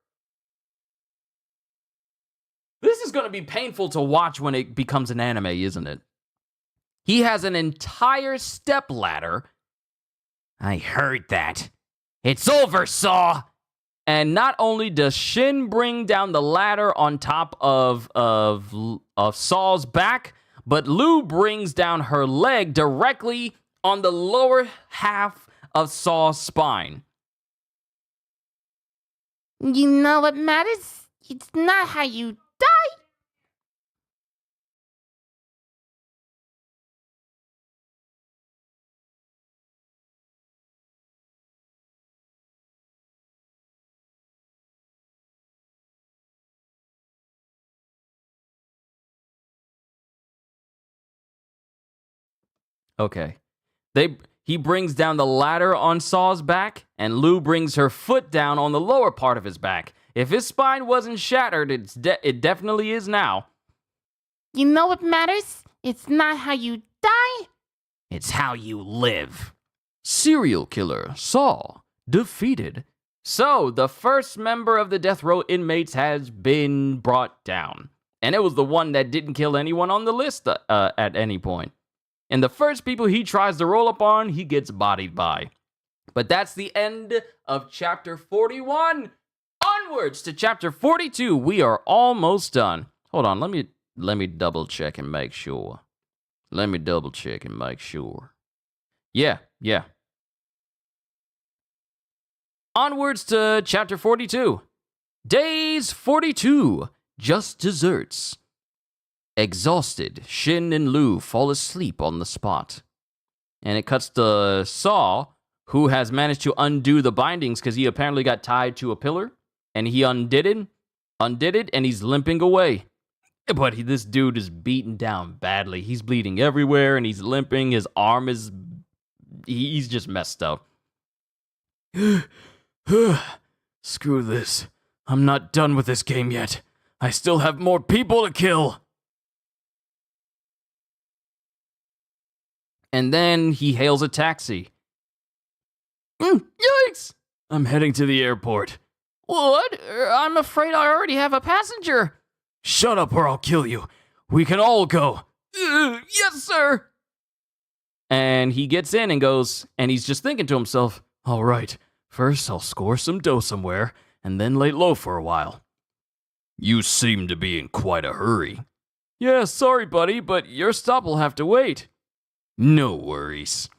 This is going to be painful to watch when it becomes an anime, isn't it? He has an entire step ladder. I heard that. It's over, Saw! And not only does Shin bring down the ladder on top of Saw's back, but Lou brings down her leg directly on the lower half of Saw's spine. You know what matters? It's not how you die. Okay. He brings down the ladder on Saw's back, and Lou brings her foot down on the lower part of his back. If his spine wasn't shattered, it definitely is now. You know what matters? It's not how you die. It's how you live. Serial killer Saw defeated. So, the first member of the death row inmates has been brought down. And it was the one that didn't kill anyone on the list at any point. And the first people he tries to roll up on, he gets bodied by. But that's the end of chapter 41. Onwards to chapter 42. We are almost done. Hold on, let me double check and make sure. Yeah. Onwards to chapter 42. Days 42. Just desserts. Exhausted, Shin and Lou fall asleep on the spot. And it cuts to Saw, who has managed to undo the bindings because he apparently got tied to a pillar. And he undid it, and he's limping away. But this dude is beaten down badly. He's bleeding everywhere and he's limping. His arm is... He's just messed up. Screw this. I'm not done with this game yet. I still have more people to kill. And then he hails a taxi. Yikes! I'm heading to the airport. What? I'm afraid I already have a passenger. Shut up or I'll kill you. We can all go. Yes, sir. And he gets in and goes, and he's just thinking to himself, all right, first I'll score some dough somewhere, and then lay low for a while. You seem to be in quite a hurry. Yeah, sorry, buddy, but your stop will have to wait. No worries.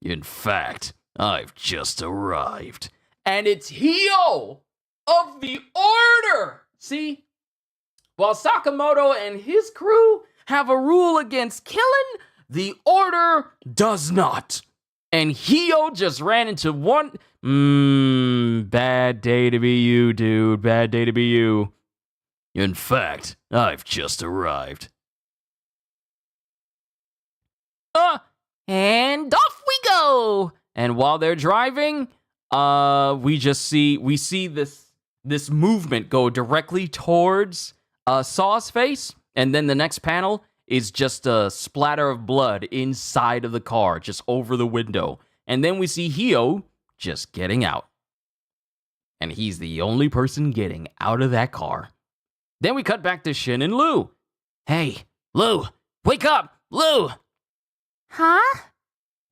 In fact, I've just arrived. And it's Hio of the Order! See? While Sakamoto and his crew have a rule against killing, the Order does not. And Hio just ran into one... bad day to be you, dude. Bad day to be you. In fact, I've just arrived. And off we go! And while they're driving, we see this movement go directly towards Saw's face, and then the next panel is just a splatter of blood inside of the car, just over the window. And then we see Hio just getting out. And he's the only person getting out of that car. Then we cut back to Shin and Lou. Hey, Lou, wake up, Lou! Huh?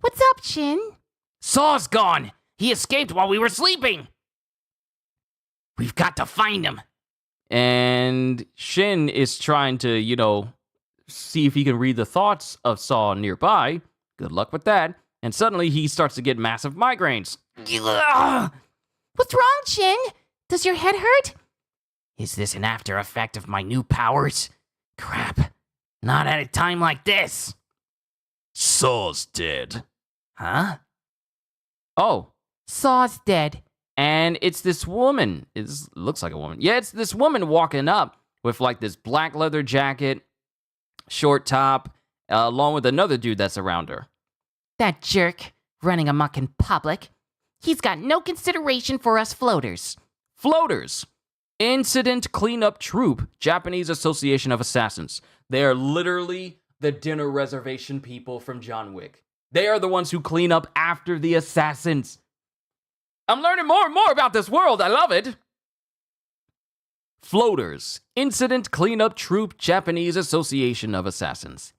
What's up, Shin? Saw's gone. He escaped while we were sleeping. We've got to find him. And Shin is trying to, see if he can read the thoughts of Saw nearby. Good luck with that. And suddenly he starts to get massive migraines. What's wrong, Shin? Does your head hurt? Is this an after effect of my new powers? Crap. Not at a time like this. Saw's dead. Huh? Oh. Saw's dead. And it's this woman. It looks like a woman. Yeah, it's this woman walking up with like this black leather jacket, short top, along with another dude that's around her. That jerk, running amok in public. He's got no consideration for us floaters. Floaters. Incident Cleanup Troop, Japanese Association of Assassins. They are literally the dinner reservation people from John Wick. They are the ones who clean up after the assassins. I'm learning more and more about this world. I love it. Floaters. Incident Cleanup Troop, Japanese Association of Assassins.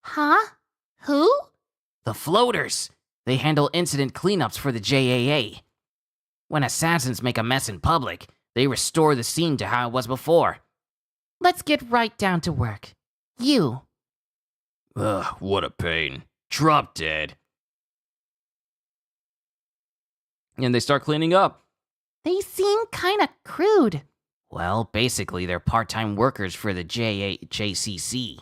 Huh? Who? The floaters. They handle incident cleanups for the JAA. When assassins make a mess in public, they restore the scene to how it was before. Let's get right down to work. You. Ugh, what a pain. Drop dead. And they start cleaning up. They seem kinda crude. Well, basically, they're part-time workers for the JCC.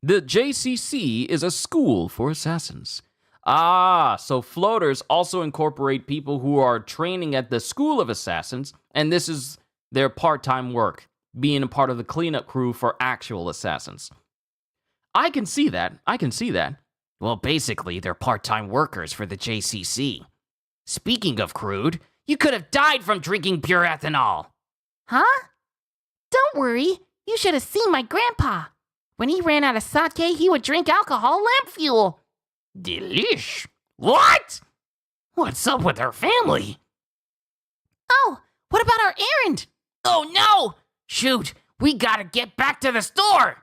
The JCC is a school for assassins. Ah, so floaters also incorporate people who are training at the School of Assassins, and this is their part-time work, being a part of the cleanup crew for actual assassins. I can see that. Well, basically, they're part-time workers for the JCC. Speaking of crude, you could have died from drinking pure ethanol. Huh? Don't worry. You should have seen my grandpa. When he ran out of sake, he would drink alcohol lamp fuel. Delish. What? What's up with her family? Oh, what about our errand? Oh no! Shoot, we gotta get back to the store!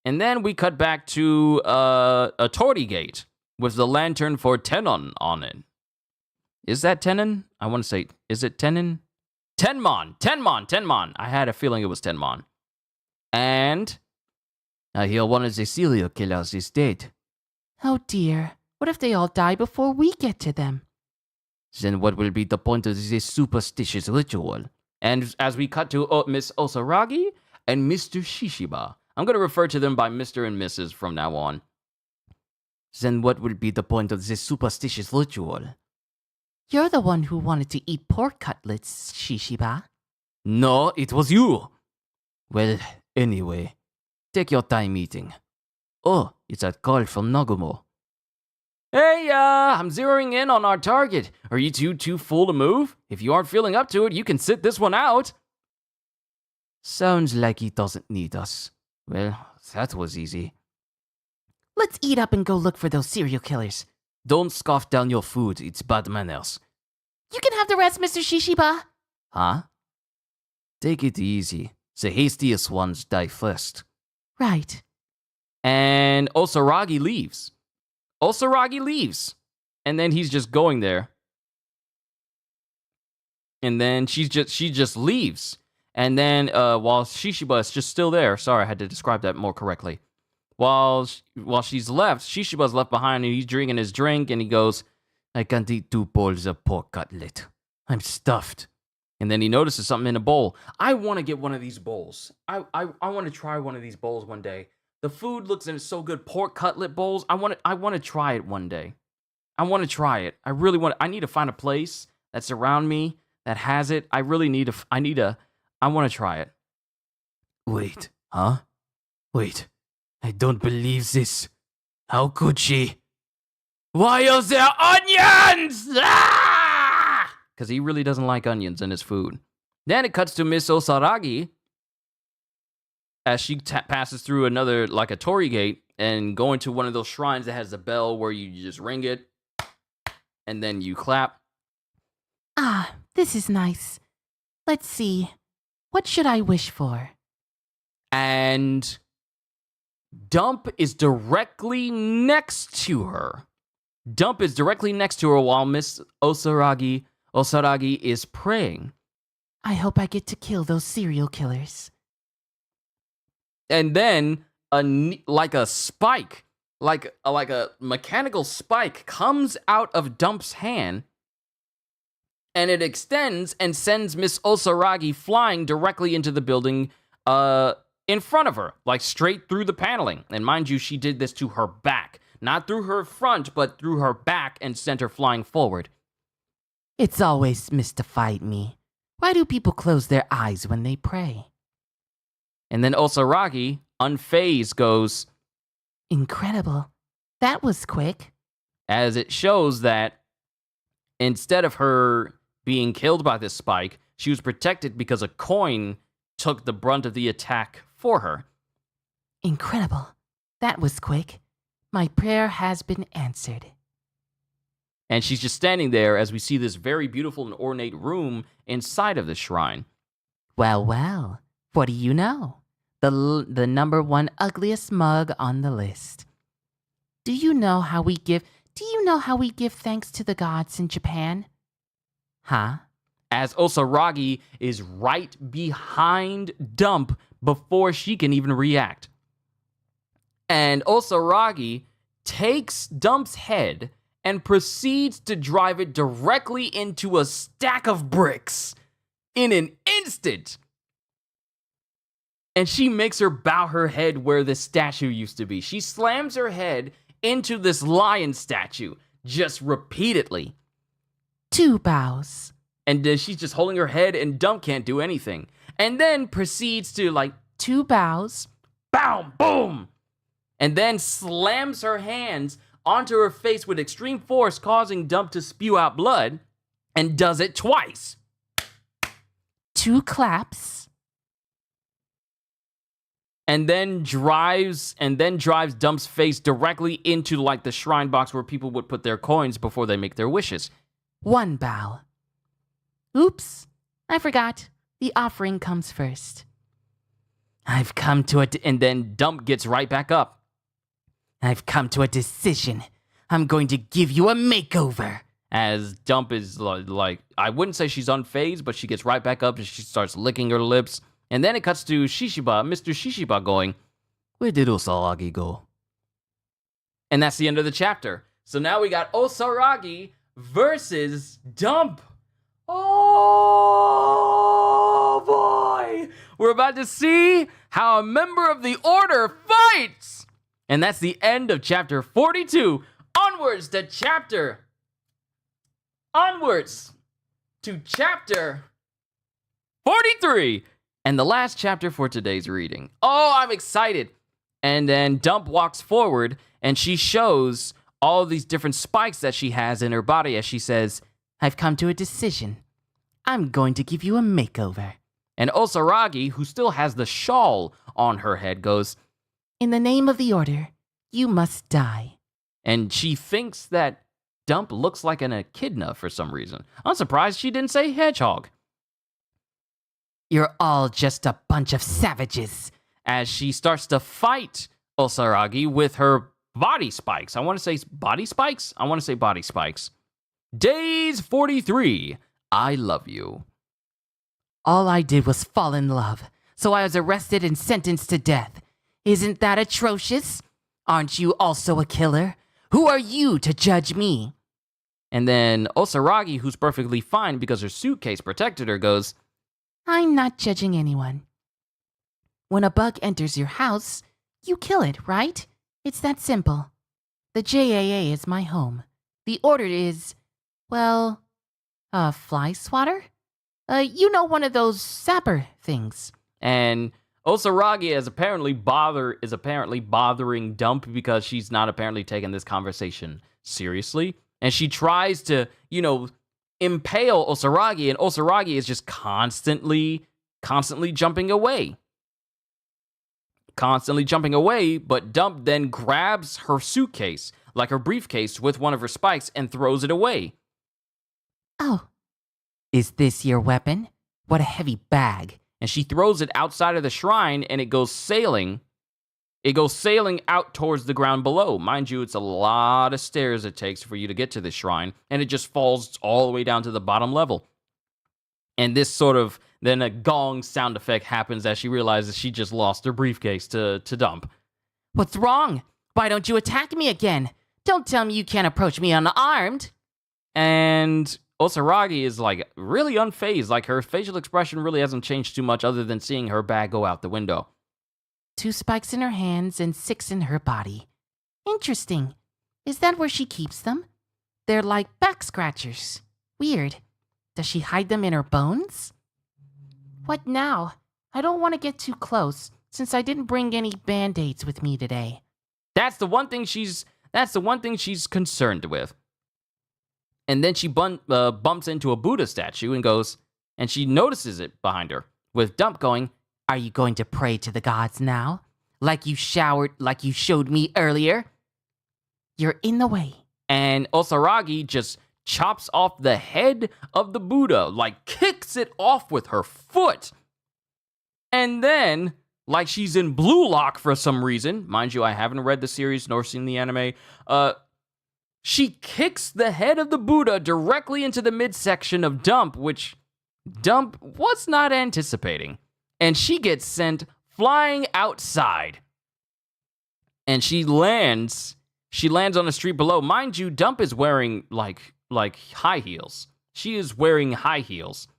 And then we cut back to a torii gate with the lantern for Tenon on it. Is that Tenon? I want to say, is it Tenon? Tenmon. I had a feeling it was Tenmon. And I hear one of the serial killers is dead. Oh dear. What if they all die before we get to them? Then what will be the point of this superstitious ritual? And as we cut to Miss Osaragi and Mr. Shishiba, I'm going to refer to them by Mr. and Mrs. from now on. Then what will be the point of this superstitious ritual? You're the one who wanted to eat pork cutlets, Shishiba. No, it was you. Well, Anyway, take your time eating. Oh, it's a call from Nagumo. Hey, I'm zeroing in on our target. Are you too full to move? If you aren't feeling up to it, you can sit this one out. Sounds like he doesn't need us. Well, that was easy. Let's eat up and go look for those serial killers. Don't scoff down your food, it's bad manners. You can have the rest, Mr. Shishiba. Huh? Take it easy. The hastiest ones die first. Right. And Osaragi leaves. And then he's just going there. And then she just leaves. And then while Shishiba is just still there. Sorry, I had to describe that more correctly. While she's left, Shishiba's left behind and he's drinking his drink and he goes, I can't eat 2 bowls of pork cutlet. I'm stuffed. And then he notices something in a bowl. I want to get one of these bowls. I want to try one of these bowls one day. The food looks so good. Pork cutlet bowls. I want to try it one day. I want to try it. I really want. I need to find a place that's around me that has it. I really need to. I want to try it. Wait, huh? Wait, I don't believe this. How could she? Why are there onions? Because he really doesn't like onions in his food. Then it cuts to Miss Osaragi as she passes through another, like a torii gate, and going to one of those shrines that has a bell where you just ring it, and then you clap. Ah, this is nice. Let's see. What should I wish for? And Dump is directly next to her. While Miss Osaragi is praying. I hope I get to kill those serial killers. And then like a spike, like a mechanical spike comes out of Dump's hand, and it extends and sends Miss Osaragi flying directly into the building in front of her, like straight through the paneling. And mind you, she did this to her back, not through her front, but through her back, and sent her flying forward. It's always mystified me. Why do people close their eyes when they pray? And then Osaragi, unfazed, goes, Incredible. That was quick. As it shows that instead of her being killed by this spike, she was protected because a coin took the brunt of the attack for her. Incredible. That was quick. My prayer has been answered. And she's just standing there as we see this very beautiful and ornate room inside of the shrine. Well, well. What do you know? The number 1 ugliest mug on the list. Do you know how we give thanks to the gods in Japan? Huh? As Osaragi is right behind Dump before she can even react. And Osaragi takes Dump's head and proceeds to drive it directly into a stack of bricks in an instant. And she makes her bow her head where the statue used to be. She slams her head into this lion statue just repeatedly. 2 bows. And she's just holding her head, and Dump can't do anything. And then proceeds to 2 bows. Boom, boom. And then slams her hands onto her face with extreme force, causing Dump to spew out blood, and does it twice. 2 claps. And then drives Dump's face directly into the shrine box where people would put their coins before they make their wishes. 1 bow. Oops, I forgot. The offering comes first. I've come to And then Dump gets right back up. I've come to a decision. I'm going to give you a makeover. As Dump is I wouldn't say she's unfazed, but she gets right back up and she starts licking her lips. And then it cuts to Mr. Shishiba going, Where did Osaragi go? And that's the end of the chapter. So now we got Osaragi versus Dump. Oh boy! We're about to see how a member of the Order fights! And that's the end of chapter 42. Onwards to chapter 43. And the last chapter for today's reading. Oh, I'm excited. And then Dump walks forward and she shows all these different spikes that she has in her body as she says, I've come to a decision. I'm going to give you a makeover. and Osaragi, who still has the shawl on her head, goes, In the name of the order, you must die. and she thinks that Dump looks like an echidna for some reason. I'm surprised she didn't say hedgehog. You're all just a bunch of savages. As she starts to fight Osaragi with her body spikes. I want to say body spikes? I want to say body spikes. Days 43. I love you. All I did was fall in love, so I was arrested and sentenced to death. Isn't that atrocious? Aren't you also a killer? Who are you to judge me? And then Osaragi, who's perfectly fine because her suitcase protected her, goes, I'm not judging anyone. When a bug enters your house, you kill it, right? It's that simple. The JAA is my home. The order is, well, a fly swatter? One of those sapper things. and Osaragi is apparently bothering Dump because she's not apparently taking this conversation seriously. And she tries to, impale Osaragi, and Osaragi is just constantly jumping away. But Dump then grabs her suitcase, like her briefcase, with one of her spikes and throws it away. Oh, Is this your weapon? What a heavy bag. And she throws it outside of the shrine, and it goes sailing. It goes sailing out towards the ground below. Mind you, it's a lot of stairs it takes for you to get to this shrine, and it just falls all the way down to the bottom level. And then a gong sound effect happens as she realizes she just lost her briefcase to Dump. What's wrong? Why don't you attack me again? Don't tell me you can't approach me unarmed. And Osaragi is really unfazed, like her facial expression really hasn't changed too much other than seeing her bag go out the window. 2 spikes in her hands and 6 in her body. Interesting. Is that where she keeps them? They're like back scratchers. Weird. Does she hide them in her bones? What now? I don't want to get too close, since I didn't bring any band-aids with me today. That's the one thing she's concerned with. And then she bumps into a Buddha statue and she notices it behind her, with Dump going, Are you going to pray to the gods now? Like you showed me earlier? You're in the way. and Osaragi just chops off the head of the Buddha, kicks it off with her foot. And then, like she's in Blue Lock for some reason, mind you, I haven't read the series nor seen the anime, she kicks the head of the Buddha directly into the midsection of Dump, which Dump was not anticipating. And she gets sent flying outside. And she lands on the street below. Mind you, Dump is wearing like high heels. She is wearing high heels.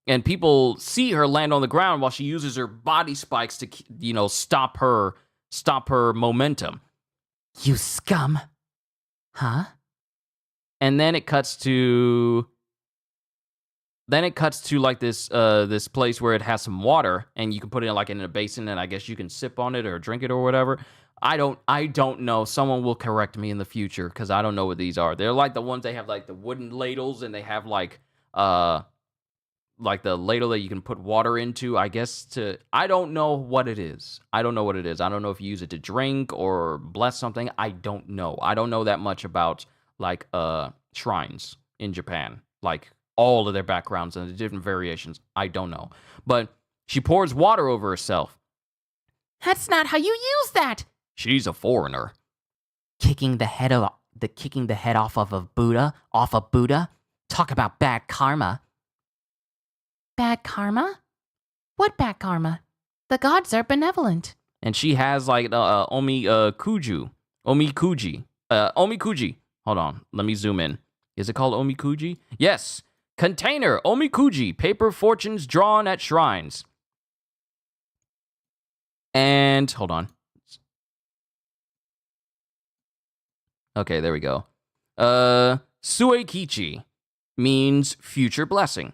And people see her land on the ground while she uses her body spikes to, stop her momentum. You scum. Huh? And then it cuts to this place where it has some water, and you can put it in a basin, and I guess you can sip on it or drink it or whatever. I don't know. Someone will correct me in the future because I don't know what these are. They're like the ones they have the wooden ladles, and they have the ladle that you can put water into, I guess I don't know what it is. I don't know if you use it to drink or bless something. I don't know. I don't know that much about shrines in Japan. All of their backgrounds and the different variations. I don't know. But she pours water over herself. That's not how you use that. She's a foreigner. Kicking the head off of a Buddha. Talk about bad karma. Bad karma? What bad karma? The gods are benevolent. And she has omikuji. Hold on, let me zoom in. Is it called omikuji? Yes. Container, omikuji, paper fortunes drawn at shrines. And, hold on. Okay, there we go. Suekichi means future blessing.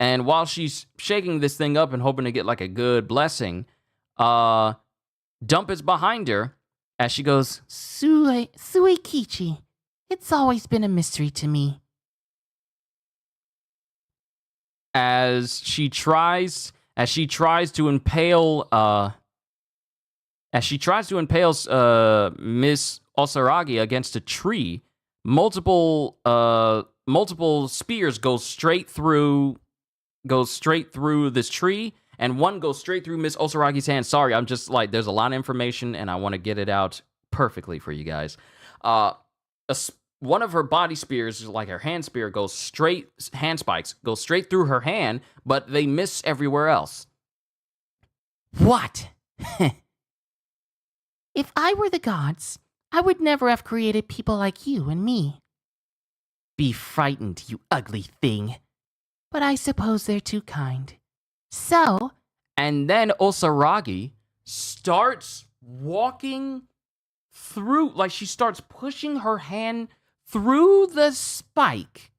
And while she's shaking this thing up and hoping to get like a good blessing, Dump is behind her as she goes, Suikichi, it's always been a mystery to me. as she tries to impale Miss Osaragi against a tree, multiple spears go straight through this tree, and one goes straight through Miss Osaragi's hand. Sorry, I'm just like, there's a lot of information and I want to get it out perfectly for you guys. One of her body spears, like her hand spear, hand spikes go straight through her hand, but they miss everywhere else. What? If I were the gods, I would never have created people like you and me. Be frightened, you ugly thing. But I suppose they're too kind. So... And then Osaragi starts walking through, like she starts pushing her hand through the spike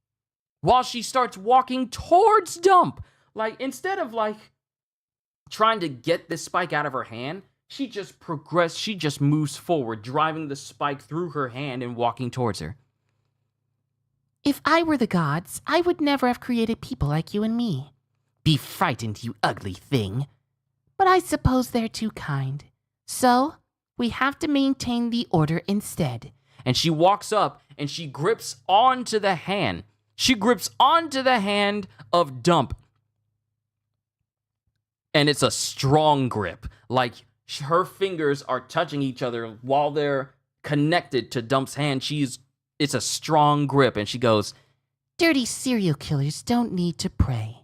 while she starts walking towards Dump. Like, instead of like trying to get this spike out of her hand, she just moves forward, driving the spike through her hand and walking towards her. If I were the gods, I would never have created people like you and me. Be frightened, you ugly thing. But I suppose they're too kind. So, we have to maintain the order instead. And she walks up and she grips onto the hand. She grips onto the hand of Dump. And it's a strong grip. Like, her fingers are touching each other while they're connected to Dump's hand. It's a strong grip, and she goes, Dirty serial killers don't need to pray.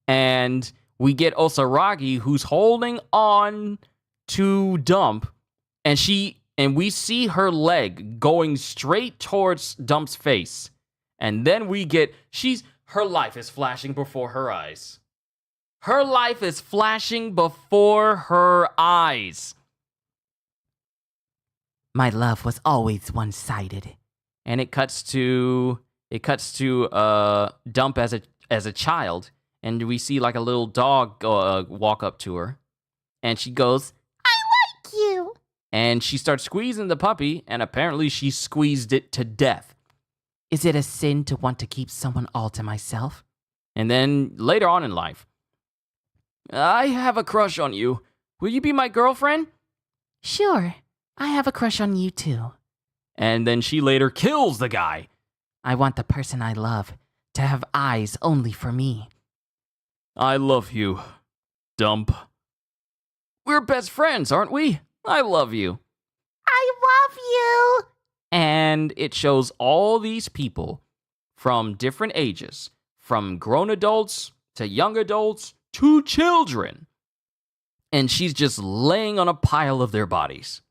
And we get Osaragi, who's holding on to Dump, and we see her leg going straight towards Dump's face. And then we get, her life is flashing before her eyes. Her life is flashing before her eyes. My love was always one-sided. And it cuts to Dump as a child, and we see like a little dog walk up to her, and she goes, I like you. And she starts squeezing the puppy, and apparently she squeezed it to death. Is it a sin to want to keep someone all to myself? And then later on in life, I have a crush on you. Will you be my girlfriend? Sure. I have a crush on you too. And then she later kills the guy. I want the person I love to have eyes only for me. I love you, Dump. We're best friends, aren't we? I love you. I love you. And it shows all these people from different ages, from grown adults to young adults to children. And she's just laying on a pile of their bodies.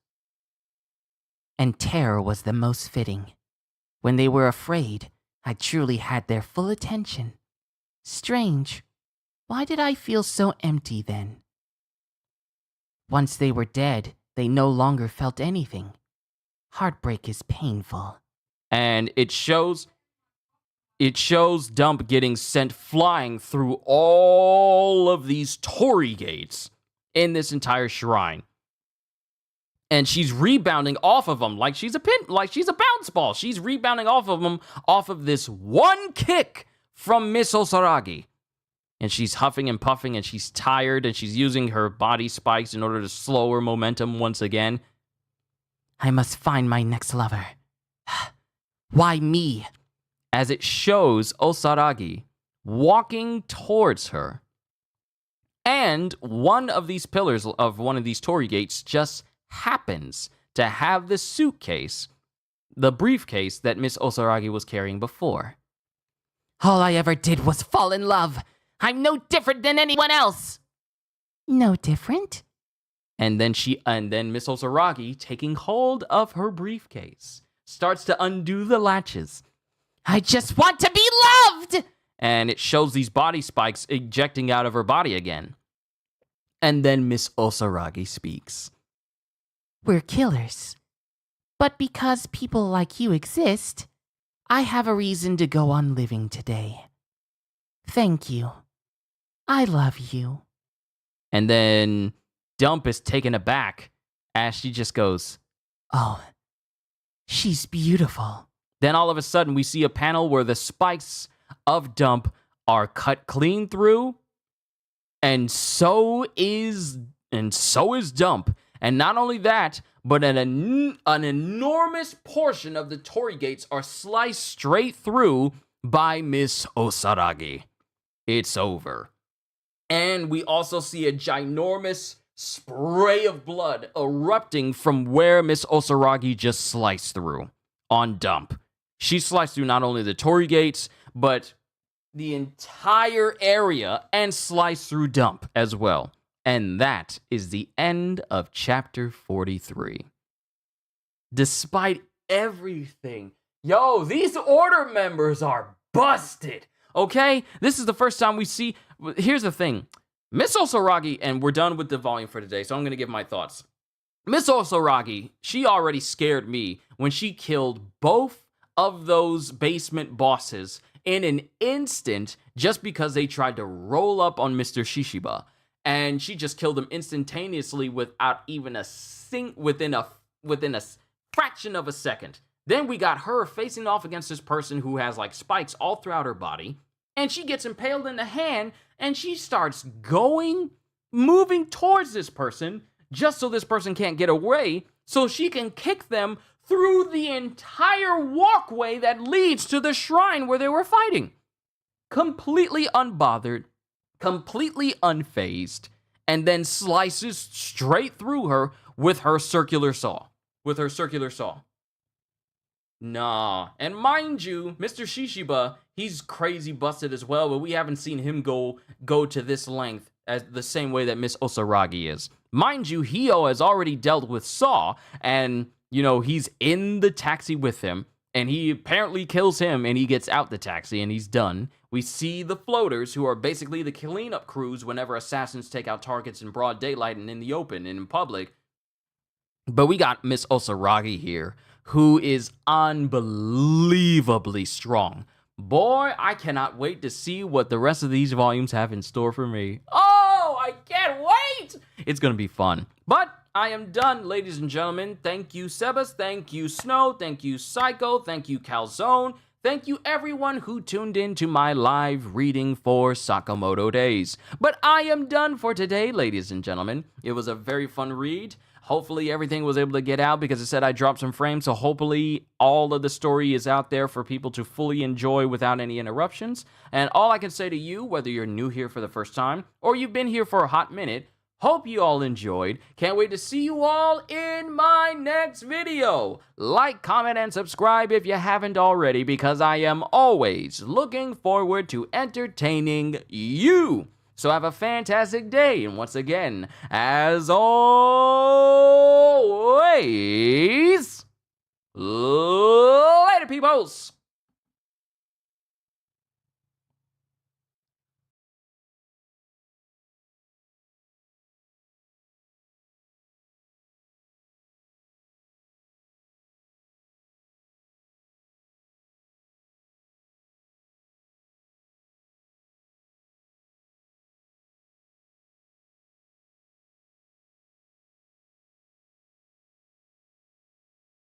And terror was the most fitting. When they were afraid, I truly had their full attention. Strange. Why did I feel so empty then? Once they were dead, they no longer felt anything. Heartbreak is painful. And it shows Dump getting sent flying through all of these torii gates in this entire shrine. And she's rebounding off of them like she's a bounce ball. She's rebounding off of them off of this one kick from Miss Osaragi. And she's huffing and puffing, and she's tired, and she's using her body spikes in order to slow her momentum once again. I must find my next lover. Why me? As it shows Osaragi walking towards her. And one of these pillars of one of these torii gates just happens to have the suitcase, the briefcase that Miss Osaragi was carrying before. All I ever did was fall in love. I'm no different than anyone else. No different? And then Miss Osaragi, taking hold of her briefcase, starts to undo the latches. I just want to be loved! And it shows these body spikes ejecting out of her body again. And then Miss Osaragi speaks. We're killers. But because people like you exist, I have a reason to go on living today. Thank you. I love you. And then Dump is taken aback as she just goes, Oh, she's beautiful. Then all of a sudden we see a panel where the spikes of Dump are cut clean through, and so is Dump. And not only that, but an enormous portion of the torii gates are sliced straight through by Miss Osaragi. It's over. And we also see a ginormous spray of blood erupting from where Miss Osaragi just sliced through on Dump. She sliced through not only the torii gates, but the entire area and sliced through Dump as well. And that is the end of chapter 43. Despite everything, yo, these order members are busted, okay? This is the first time we see, here's the thing. Miss Osaragi, and we're done with the volume for today, so I'm going to give my thoughts. Miss Osaragi, she already scared me when she killed both of those basement bosses in an instant just because they tried to roll up on Mr. Shishiba. And she just killed him instantaneously without even within a fraction of a second. Then we got her facing off against this person who has like spikes all throughout her body, and she gets impaled in the hand, and she starts moving towards this person just so this person can't get away, so she can kick them through the entire walkway that leads to the shrine where they were fighting. Completely unbothered, completely unfazed, and then slices straight through her with her circular saw. Nah. And mind you, Mr. Shishiba, he's crazy busted as well, but we haven't seen him go to this length as the same way that Miss Osaragi is. Mind you, Hio has already dealt with Saw, and, you know, he's in the taxi with him, and he apparently kills him, and he gets out the taxi, and he's done. We see the floaters, who are basically the cleanup crews whenever assassins take out targets in broad daylight and in the open and in public. But we got Miss Osaragi here, who is unbelievably strong. Boy, I cannot wait to see what the rest of these volumes have in store for me. Oh, I can't wait! It's gonna be fun. But I am done, ladies and gentlemen. Thank you, Sebas. Thank you, Snow. Thank you, Psycho. Thank you, Calzone. Thank you, everyone who tuned in to my live reading for Sakamoto Days. But I am done for today, ladies and gentlemen. It was a very fun read. Hopefully everything was able to get out because it said I dropped some frames, so hopefully all of the story is out there for people to fully enjoy without any interruptions. And all I can say to you, whether you're new here for the first time or you've been here for a hot minute, hope you all enjoyed. Can't wait to see you all in my next video. Like, comment, and subscribe if you haven't already, because I am always looking forward to entertaining you. So have a fantastic day, and once again, as always, later, peoples!